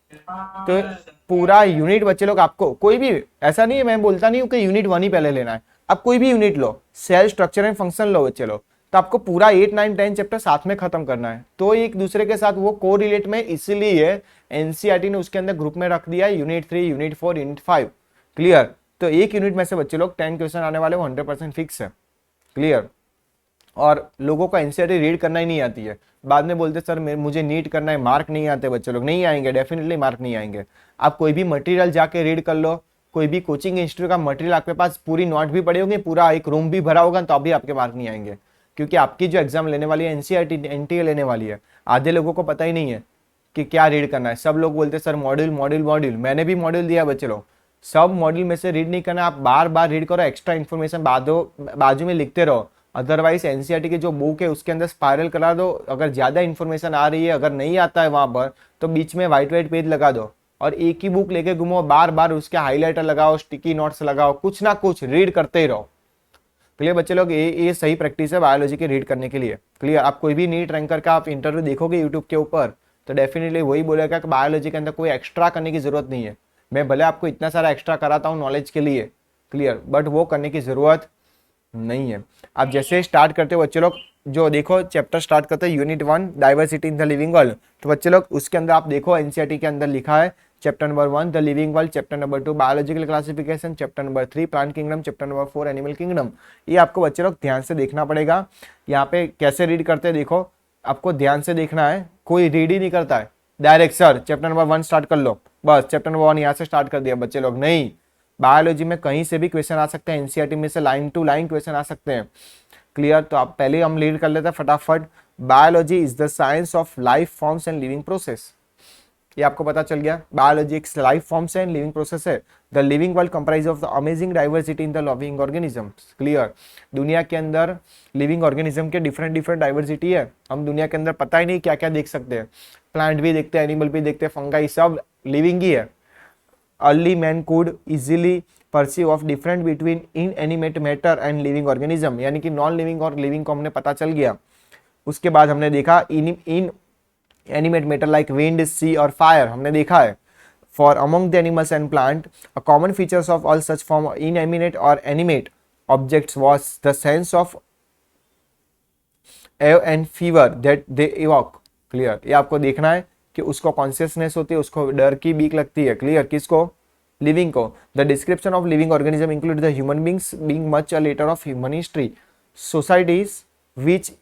तो पूरा यूनिट बच्चे लोग आपको कोई भी ऐसा नहीं है, मैं बोलता नहीं हूँ कि यूनिट 1 ही पहले लेना है, आप कोई भी यूनिट लो, सेल स्ट्रक्चर एंड फंक्शन लो बच्चे लोग, तो आपको पूरा 8, 9, 10 चैप्टर साथ में खत्म करना है। तो एक दूसरे के साथ वो को रिलेट में, इसीलिए एनसीईआरटी ने उसके अंदर ग्रुप में रख दिया है यूनिट 3, यूनिट 4, यूनिट 5। क्लियर? तो एक यूनिट में से बच्चे लोग 10 क्वेश्चन आने वाले, वो 100% फिक्स है। क्लियर? और लोगों को एनसीईआरटी रीड करना ही नहीं आती है, बाद में बोलते सर मुझे नीट करना है, मार्क नहीं आते। बच्चे लोग नहीं आएंगे, डेफिनेटली मार्क नहीं आएंगे। आप कोई भी मटेरियल जाके रीड कर लो, कोई भी कोचिंग इंस्टीट्यूट का मटेरियल आपके पास, पूरी नोट भी पड़े होंगे, पूरा एक रूम भी भरा होगा, तो अभी आपके मार्क नहीं आएंगे, क्योंकि आपकी जो एग्जाम लेने वाली है एनसीईआरटी एनटीए लेने वाली है। आधे लोगों को पता ही नहीं है कि क्या रीड करना है। सब लोग बोलते सर मॉड्यूल मॉड्यूल मॉड्यूल, मैंने भी मॉड्यूल दिया बच्चे लोग, सब मॉड्यूल में से रीड नहीं करना, आप बार बार रीड करो, एक्स्ट्रा इन्फॉर्मेशन बाजू में लिखते रहो। अदरवाइज एनसीईआरटी की जो बुक है उसके अंदर स्पाइरल करा दो, अगर ज्यादा इन्फॉर्मेशन आ रही है, अगर नहीं आता है वहां पर, तो बीच में व्हाइट पेज लगा दो और एक ही बुक लेके घूमो, बार बार उसके हाईलाइटर लगाओ, स्टिकी नोट्स लगाओ, कुछ ना कुछ रीड करते ही रहो। क्लियर बच्चे लोग? ये सही प्रैक्टिस है बायोलॉजी की रीड करने के लिए। क्लियर? आप कोई भी नीट रैंकर का आप इंटरव्यू देखोगे यूट्यूब के ऊपर, तो डेफिनेटली वही बोलेगा कि बायोलॉजी के अंदर कोई एक्स्ट्रा करने की जरूरत नहीं है। मैं भले आपको इतना सारा एक्स्ट्रा कराता हूँ नॉलेज के लिए, क्लियर, बट वो करने की जरूरत नहीं है। आप जैसे स्टार्ट करते हो बच्चे लोग, जो देखो चैप्टर स्टार्ट करते हैं unit 1 diversity in the living world, तो बच्चे लोग उसके अंदर आप देखो एनसीईआरटी के अंदर लिखा है chapter number 1 the living world, chapter number 2 biological classification, chapter number 3 plant kingdom, chapter number 4 animal kingdom. ये आपको बच्चे लोग ध्यान से देखना पड़ेगा। यहाँ पे कैसे रीड करते हैं देखो, आपको ध्यान से देखना है, कोई रीड ही नहीं करता है direct sir chapter number 1 start कर लो, बस चैप्टर नंबर 1 यहाँ से स्टार्ट कर दिया। बच्चे लोग नहीं, बायोलॉजी में कहीं से भी क्वेश्चन आ सकते हैं, एनसीईआरटी में से लाइन टू लाइन क्वेश्चन आ सकते हैं। क्लियर? तो आप पहले हम रीड कर लेते हैं फटाफट। Biology is the science of life forms and living process, ये आपको पता चल गया। बायोलॉजी एक life forms and living process है। The living world comprise of the amazing diversity in the living organisms. Clear? दुनिया के अंदर लिविंग ऑर्गेनिज्म के डिफरेंट डाइवर्सिटी है। हम दुनिया के अंदर पता ही नहीं क्या क्या देख सकते हैं, प्लांट भी देखते हैं, एनिमल भी देखते हैं, फंगाई, सब लिविंग ही है। Early man could easily perceive of different between inanimate matter and living organism, यानी कि नॉन लिविंग और लिविंग को हमने पता चल गया। उसके बाद हमने देखा inanimate matter like wind, sea और फायर हमने देखा है। For among the animals and plant a common features of all such form inanimate और animate objects was the sense of awe and fever that they evoke. Clear? ये आपको देखना है कि उसको कॉन्शियसनेस होती है, उसको डर की बीक लगती है। क्लियर? किसको? लिविंग को। The description of living organism include the human beings being much a later of human history, societies which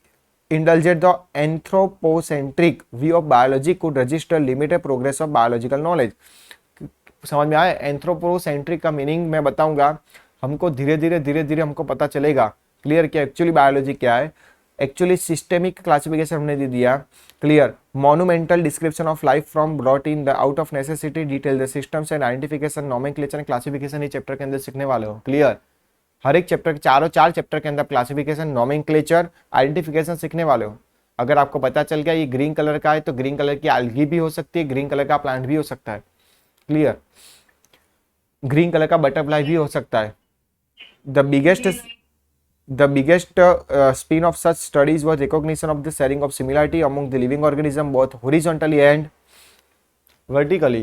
indulged the anthropocentric view of biology could register limited progress of biological knowledge। समझ में आया? Anthropocentric का meaning मैं बताऊंगा, हमको धीरे धीरे हमको पता चलेगा। क्लियर? कि एक्चुअली बायोलॉजी क्या है। एक्चुअली सिस्टेमिक क्लासिफिकेशन हमने दे दिया। Clear? Monumental description of life from brought in the out of necessity, detail the systems and identification, nomenclature and classification, ये चैप्टर के अंदर सीखने वाले हो। क्लियर? हर एक चैप्टर, चार चैप्टर के अंदर क्लासिफिकेशन, नोमेनक्लेचर, आइडेंटिफिकेशन सीखने वाले हो। अगर आपको पता चल गया ये ग्रीन कलर का है, तो ग्रीन कलर की एल्गी भी हो सकती है, ग्रीन कलर का प्लांट भी हो सकता है। क्लियर? ग्रीन कलर का बटरफ्लाई भी हो सकता है। The biggest spin of such studies was recognition of the sharing of similarity among the living organism both horizontally and vertically,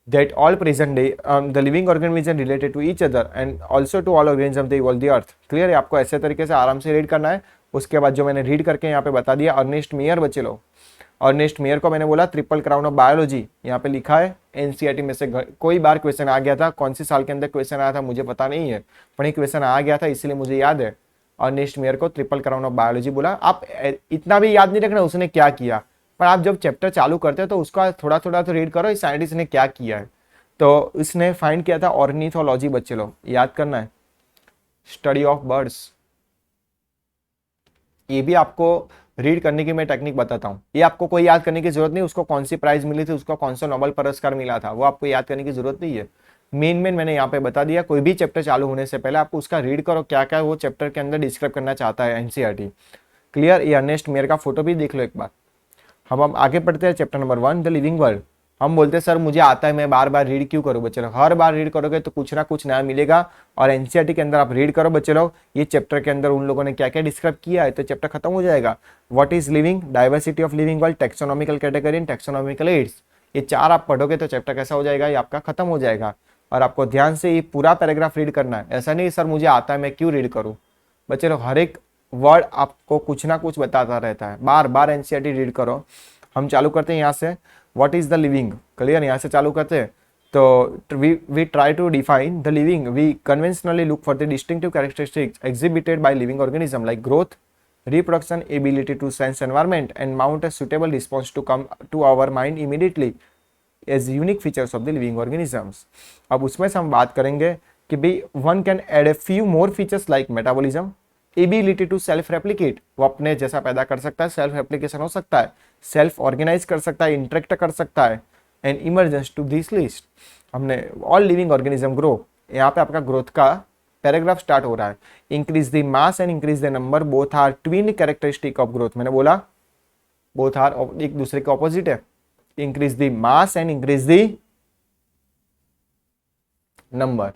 that all present day the living organism related to each other and also to all organisms they evolve the earth। Clear है? आपको ऐसे तरीके से आराम से read करना है, उसके बाद जो मैंने रीड करके यहाँ पे बता दिया, अर्नेस्ट मेयर बच्चे लोग, अर्नेस्ट मेयर को मैंने बोला ट्रिपल क्राउन ऑफ बायोलॉजी, यहाँ पे लिखा है एनसीईआरटी में से कोई बार क्वेश्चन आ गया था, कौन सी साल के अंदर क्वेश्चन आया था मुझे पता नहीं है, पर एक क्वेश्चन आ गया था इसलिए मुझे याद है। अर्नेस्ट मेयर को ट्रिपल क्राउन ऑफ बायोलॉजी बोला। आप इतना भी याद नहीं रखना उसने क्या किया, पर आप जब चैप्टर चालू करते हो तो उसका थोड़ा थोड़ा तो रीड करो इस साइंटिस्ट ने क्या किया है। तो इसने फाइंड किया था ऑर्निथोलॉजी, बच्चे लोग याद करना है, स्टडी ऑफ बर्ड्स। ये भी आपको रीड करने की मैं टेक्निक बताता हूँ, ये आपको कोई याद करने की जरूरत नहीं, उसको कौन सी प्राइज मिली थी, उसको कौन सा नोबेल पुरस्कार मिला था, वो आपको याद करने की जरूरत नहीं है। मेन मैंने यहाँ पे बता दिया, कोई भी चैप्टर चालू होने से पहले आपको उसका रीड करो, क्या क्या वो चैप्टर के अंदर डिस्क्राइब करना चाहता है एनसीईआरटी। क्लियर। ये अर्नेस्ट मेयर का फोटो भी देख लो एक बार। हम आगे पढ़ते हैं chapter number 1, the living world. हम बोलते हैं सर मुझे आता है, मैं बार बार रीड क्यों करूँ बच्चे लोग? हर बार रीड करोगे तो कुछ ना कुछ नया मिलेगा, और एनसीईआरटी के अंदर आप रीड करो बच्चे लोग, ये चैप्टर के अंदर उन लोगों ने क्या क्या डिस्क्राइब किया है, तो चैप्टर खत्म हो जाएगा। What is living, diversity of living world, taxonomical category and taxonomical aids, ये 4 आप पढ़ोगे तो चैप्टर कैसा हो जाएगा, ये आपका खत्म हो जाएगा। और आपको ध्यान से ये पूरा पैराग्राफ रीड करना है, ऐसा नहीं सर मुझे आता है मैं क्यों रीड करूँ। बच्चे लोग हर एक वर्ड आपको कुछ ना कुछ बताता रहता है, बार बार एनसीईआरटी रीड करो। हम चालू करते हैं यहाँ से, what is the living. Clear, यहाँ से चालू करते हैं। तो we try to define the living, we conventionally look for the distinctive characteristics exhibited by living organism like growth, reproduction, ability to sense environment and mount a suitable response to come to our mind immediately as unique features of the living organisms। अब उसमें से हम बात करेंगे कि भाई one can add a few more features like metabolism, ability to self replicate, वो अपने जैसा पैदा कर सकता है, सेल्फ रेप्लिकेशन हो सकता है, सेल्फ ऑर्गेनाइज कर सकता है, इंटरेक्ट कर सकता है, and emergence to this list. हमने ऑल लिविंग ऑर्गेनिज्म ग्रो, यहाँ पे आपका ग्रोथ का पैराग्राफ स्टार्ट हो रहा है। Increase the mass and increase the number, both are twin characteristic of growth. मैंने बोला बोथ आर एक दूसरे के ऑपोजिट है। Increase the mass and increase the number.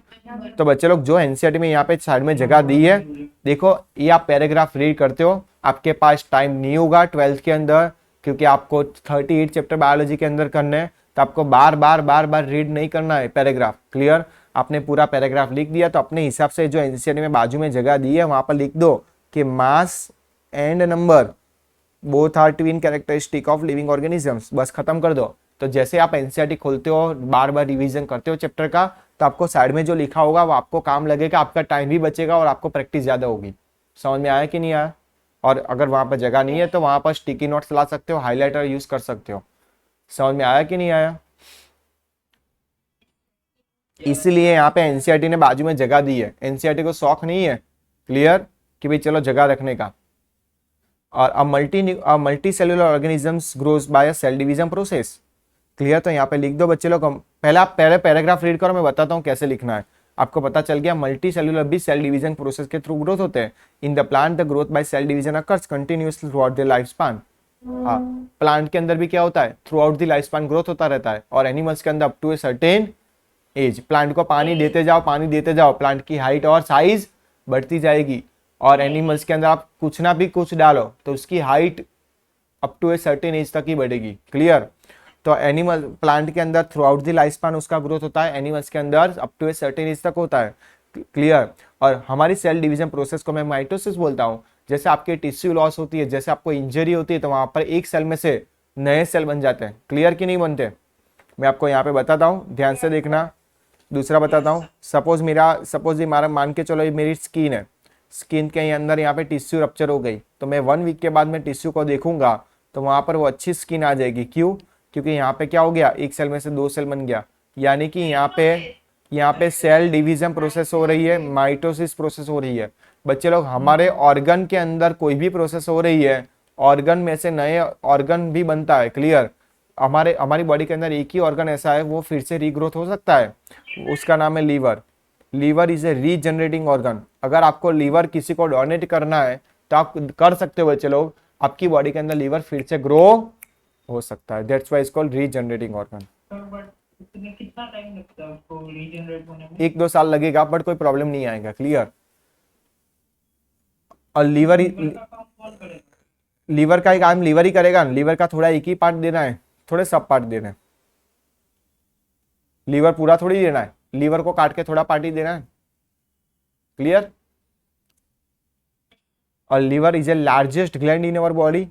तो बच्चे लोग जो एनसीईआरटी में यहाँ पे साइड में जगह दी है, देखो ये आप पैराग्राफ रीड करते हो, आपके पास टाइम नहीं होगा 12th के अंदर, क्योंकि आपको 38 चैप्टर बायोलॉजी के अंदर करने हैं, तो आपको बार बार रीड नहीं करना है पैराग्राफ। क्लियर, आपने पूरा पैराग्राफ लिख दिया तो अपने हिसाब से जो एनसीईआरटी में बाजू में जगह दी है वहां पर लिख दो कि mass and number both are twin characteristic of living organisms, बस खत्म कर दो। तो जैसे आप एनसीईआरटी खोलते हो, बार बार रिवीजन करते हो चैप्टर का, तो आपको साइड में जो लिखा होगा वो आपको काम लगेगा, आपका टाइम भी बचेगा और आपको प्रैक्टिस ज्यादा होगी। समझ में आया कि नहीं आया? और अगर वहां पर जगह नहीं है तो वहां पर स्टिकी नोट्स ला सकते हो, हाईलाइटर यूज कर सकते हो। समझ में आया कि नहीं आया? इसलिए यहाँ पे एनसीईआरटी ने बाजू में जगह दी है, एनसीईआरटी को शौक नहीं है, क्लियर, कि भाई चलो जगह रखने का। और multicellular organisms grows by cell division process. Clear, तो यहाँ पे लिख दो बच्चे लोग। पहले पैराग्राफ रीड करो, मैं बताता हूँ कैसे लिखना है। आपको पता चल गया मल्टी सेलुलर भी सेल डिवीजन प्रोसेस के थ्रू ग्रोथ होते हैं। In the plant the growth by cell division occurs continuously throughout the life span. Plant के अंदर भी क्या होता है, throughout the life span growth होता रहता है। और एनिमल्स के अंदर up to a certain age, plant को पानी देते जाओ, प्लांट की हाइट और साइज बढ़ती जाएगी। और एनिमल्स के अंदर आप कुछ ना भी कुछ डालो तो उसकी height up to a certain age तक ही बढ़ेगी। क्लियर, तो एनिमल प्लांट के अंदर throughout the life span उसका ग्रोथ होता है, एनिमल्स के अंदर up to a certain age तक होता है। क्लियर, और हमारी सेल डिवीजन प्रोसेस को मैं माइटोसिस बोलता हूँ। जैसे आपके टिश्यू लॉस होती है, जैसे आपको इंजरी होती है, तो वहां पर एक सेल में से नए सेल बन जाते हैं। क्लियर कि नहीं बनते? मैं आपको यहाँ पे बताता हूँ, ध्यान से देखना। दूसरा बताता हूँ, सपोज हमारा मान के चलो ये मेरी स्किन है, स्किन के अंदर यहाँ पे टिश्यू रप्चर हो गई, तो मैं 1 वीक के बाद मैं टिश्यू को देखूंगा तो वहां पर वो अच्छी स्किन आ जाएगी। क्यों? क्योंकि यहाँ पे क्या हो गया, एक सेल में से 2 सेल बन गया, यानी कि यहाँ पे सेल डिवीजन प्रोसेस हो रही है, माइटोसिस प्रोसेस हो रही है। बच्चे लोग हमारे ऑर्गन के अंदर कोई भी प्रोसेस हो रही है, ऑर्गन में से नए ऑर्गन भी बनता है। क्लियर, हमारी बॉडी के अंदर एक ही ऑर्गन ऐसा है वो फिर से रीग्रोथ हो सकता है, उसका नाम है liver. Liver is a regenerating organ. अगर आपको लीवर किसी को डोनेट करना है तो आप कर सकते हो बच्चे लोग, आपकी बॉडी के अंदर लीवर फिर से ग्रो हो सकता है। That's why it's called regenerating organ. इसमें कितना टाइम लगता है उसको रीजनरेट होने में? 1-2 साल लगेगा, बट कोई प्रॉब्लम नहीं आएगा। क्लियर, और लीवर का काम कौन करेगा? लीवर का ही काम लीवर ही करेगा। लीवर का थोड़ा एक ही पार्ट देना है, थोड़े सब पार्ट देना है। लीवर पूरा थोड़ी देना है, लीवर को काट के थोड़ा पार्ट ही देना है। क्लियर, और liver is a largest gland in our body.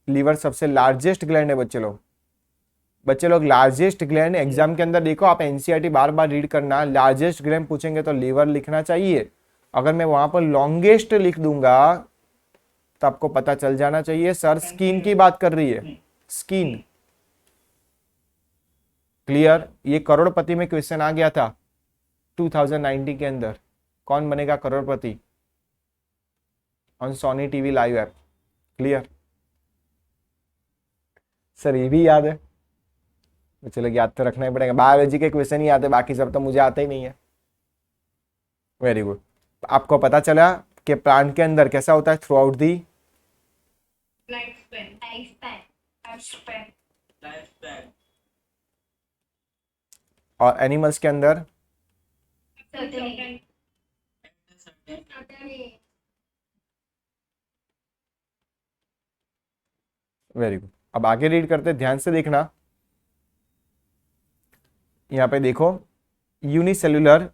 Liver सबसे लार्जेस्ट ग्लैंड है बच्चे लोग लार्जेस्ट ग्लैंड एग्जाम के अंदर देखो, आप एनसीईआरटी बार बार रीड करना, लार्जेस्ट ग्लैंड पूछेंगे तो लीवर लिखना चाहिए। अगर मैं वहां पर लॉन्गेस्ट लिख दूंगा तो आपको पता चल जाना चाहिए सर स्किन की बात कर रही है, स्किन। क्लियर? ये करोड़पति में क्वेश्चन आ गया था 2019 के अंदर, Kaun Banega Crorepati, on Sony TV live app. Clear? Sir ये भी याद है? चलो याद तो रखना ही पड़ेगा, बायोलॉजी के क्वेश्चन ही आते, बाकी सब तो मुझे आते ही नहीं है। Very good. आपको पता चला कि प्लांट के अंदर कैसा होता है थ्रू आउट दी और एनिमल्स के अंदर वेरी गुड। अब आगे रीड करते, ध्यान से देखना। यहाँ पे देखो, यूनिसेलुलर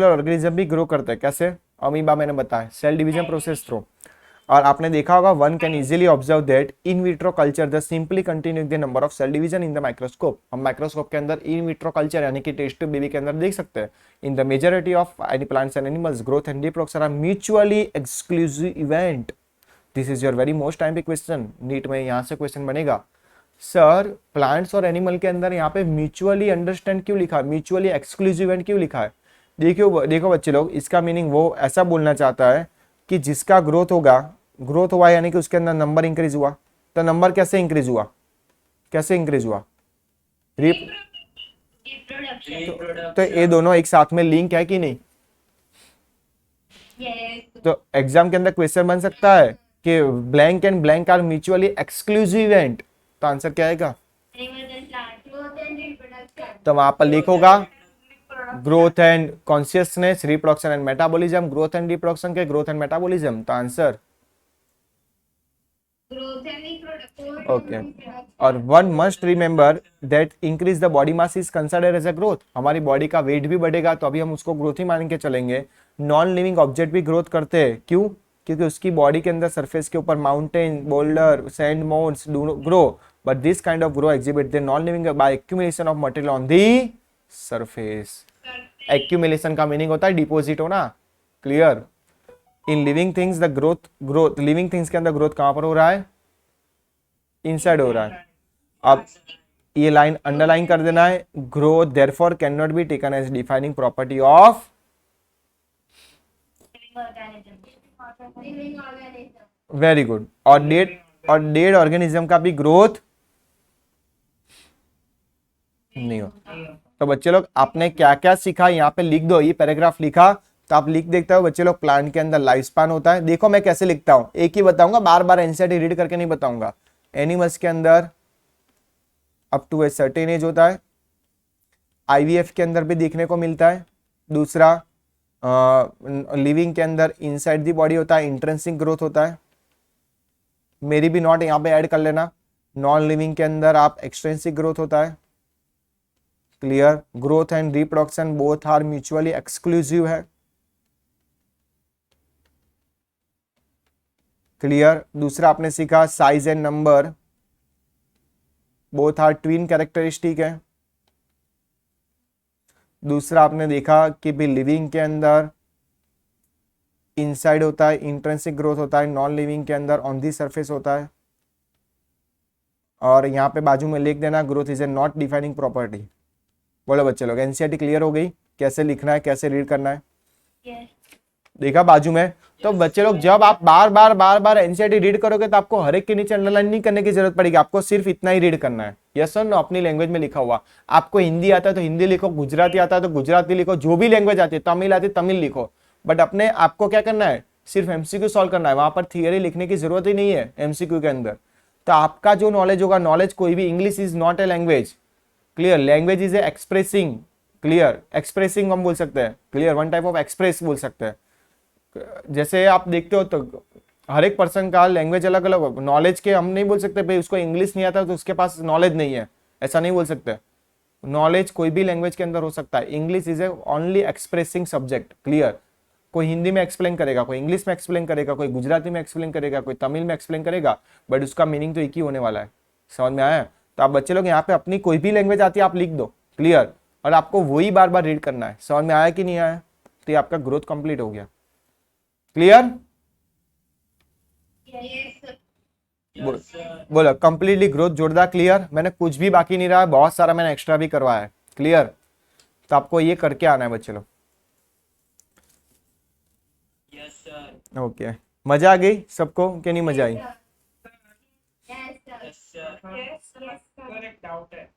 ऑर्गेनिज्म भी ग्रो करते हैं। कैसे? अमीबा मैंने बताया, सेल डिवीजन प्रोसेस थ्रू। और आपने देखा होगा one can easily observe that in vitro culture the simply continue the number of cell division in the microscope. हम माइक्रोस्कोप के अंदर इन विट्रो कल्चर यानी कि टेस्ट ट्यूब बेबी के अंदर देख सकते हैं। In the majority of any plants and animals growth and reproduction are mutually exclusive event. This is your very most time पे क्वेश्चन, नीट में यहाँ से क्वेश्चन बनेगा। सर प्लांट्स और एनिमल के अंदर यहाँ पे म्यूचुअली अंडरस्टैंड क्यों लिखा है, म्यूचुअली एक्सक्लूसिव इवेंट क्यों लिखा है? देखो बच्चे लोग, इसका मीनिंग वो ऐसा बोलना चाहता है कि जिसका ग्रोथ होगा, ग्रोथ हुआ यानी कि उसके अंदर नंबर इंक्रीज हुआ। तो नंबर कैसे इंक्रीज हुआ, कैसे इंक्रीज हुआ? तो ये दोनों एक साथ में लिंक है कि नहीं? तो एग्जाम के अंदर क्वेश्चन बन सकता है कि blank and blank are mutually exclusive event, तो आंसर क्या आएगा? तो वहां पर लिखोगा growth and consciousness, reproduction and metabolism, growth and reproduction के ग्रोथ एंड मेटाबॉलिज्म, तो आंसर ओके। और one must remember that increase the body mass is considered as a growth. हमारी बॉडी का वेट भी बढ़ेगा तो अभी हम उसको ग्रोथ ही मान के चलेंगे। नॉन लिविंग ऑब्जेक्ट भी ग्रोथ करते हैं, क्यों? क्योंकि उसकी बॉडी के अंदर सरफेस के ऊपर mountain, boulder, sand mounds grow, but this kind of grow exhibit the non living by accumulation of material on the surface. Accumulation का मीनिंग होता है डिपोजिट होना। Clear? In living things the growth living things के अंदर growth कहां पर हो रहा है? इनसाइड हो रहा है। अब ये लाइन अंडरलाइन कर देना है, growth therefore can not be taken as defining property of very good. और डेड ऑर्गेनिज्म का भी ग्रोथ नहीं हो। तो बच्चे लोग आपने क्या क्या सीखा यहाँ पे लिख दो, ये पैराग्राफ लिखा तो आप लिख देखते हो बच्चे लोग। प्लांट के अंदर लाइफ स्पान होता है, देखो मैं कैसे लिखता हूं, एक ही बताऊंगा, बार बार एनसीईआरटी रीड करके नहीं बताऊंगा। एनिमल्स के अंदर up to a certain age होता है, आईवीएफ के अंदर भी देखने को मिलता है। दूसरा लिविंग के अंदर इनसाइड दी बॉडी होता है, इंट्रिंसिक ग्रोथ होता है। मेरी भी नॉट यहाँ पे ऐड कर लेना। नॉन लिविंग के अंदर आप एक्सट्रिंसिक ग्रोथ होता है। Clear? Growth and reproduction both are mutually exclusive है। क्लियर? दूसरा आपने सीखा size and number both are twin characteristic है। दूसरा आपने देखा कि भी लिविंग के अंदर इनसाइड होता है, इंट्रिंसिक ग्रोथ होता है, नॉन लिविंग के अंदर ऑन दी सरफेस होता है। और यहाँ पे बाजू में लिख देना growth is a not defining property. बोलो बच्चे लोग, एनसीईआरटी क्लियर हो गई? कैसे लिखना है, कैसे रीड करना है? देखा बाजू में? तो बच्चे लोग जब आप बार बार एनसीईआरटी रीड करोगे तो आपको हर एक के नीचे अंडरलाइन नहीं करने की जरूरत पड़ेगी, आपको सिर्फ इतना ही रीड करना है। यस और नो? अपनी लैंग्वेज में लिखा हुआ। आपको हिंदी आता है तो हिंदी लिखो, गुजराती आता है तो गुजराती लिखो, जो भी लैंग्वेज आती है, तमिल आती है तमिल लिखो। बट अपने आपको क्या करना है, सिर्फ एमसीक्यू सॉल्व करना है, वहां पर थियरी लिखने की जरूरत ही नहीं है एमसीक्यू के अंदर। तो आपका जो नॉलेज होगा, नॉलेज कोई भी, English is not a language. Clear? Language is a expressing. Clear? Expressing हम बोल सकते हैं। Clear? One type of express बोल सकते हैं। जैसे आप देखते हो तो हर एक पर्सन का लैंग्वेज अलग अलग। नॉलेज के हम नहीं बोल सकते भाई उसको इंग्लिश नहीं आता तो उसके पास नॉलेज नहीं है, ऐसा नहीं बोल सकते। नॉलेज कोई भी लैंग्वेज के अंदर हो सकता है। English is A only expressing subject. Clear? कोई हिंदी में एक्सप्लेन करेगा, कोई इंग्लिश में एक्सप्लेन करेगा, कोई गुजराती में एक्सप्लेन करेगा, कोई तमिल में एक्सप्लेन करेगा, बट उसका मीनिंग तो एक ही होने वाला है। समझ में आया? तो आप बच्चे लोग यहाँ पे अपनी कोई भी लैंग्वेज आती है आप लिख दो, क्लियर, और आपको वही बार बार रीड करना है। समझ में आया कि नहीं आया? तो ये आपका ग्रोथ कंप्लीट हो गया। क्लियर? Yes, sir. बोलो कंप्लीटली ग्रोथ जोरदार क्लियर। मैंने कुछ भी बाकी नहीं रहा, बहुत सारा मैंने एक्स्ट्रा भी करवाया है। क्लियर? तो आपको ये करके आना है बच्चे लोग। Yes, sir. ओके, मजा आ गई सबको कि नहीं मजा आई? Yes, sir. Yes, sir. Yes, sir. Sir एक डाउट है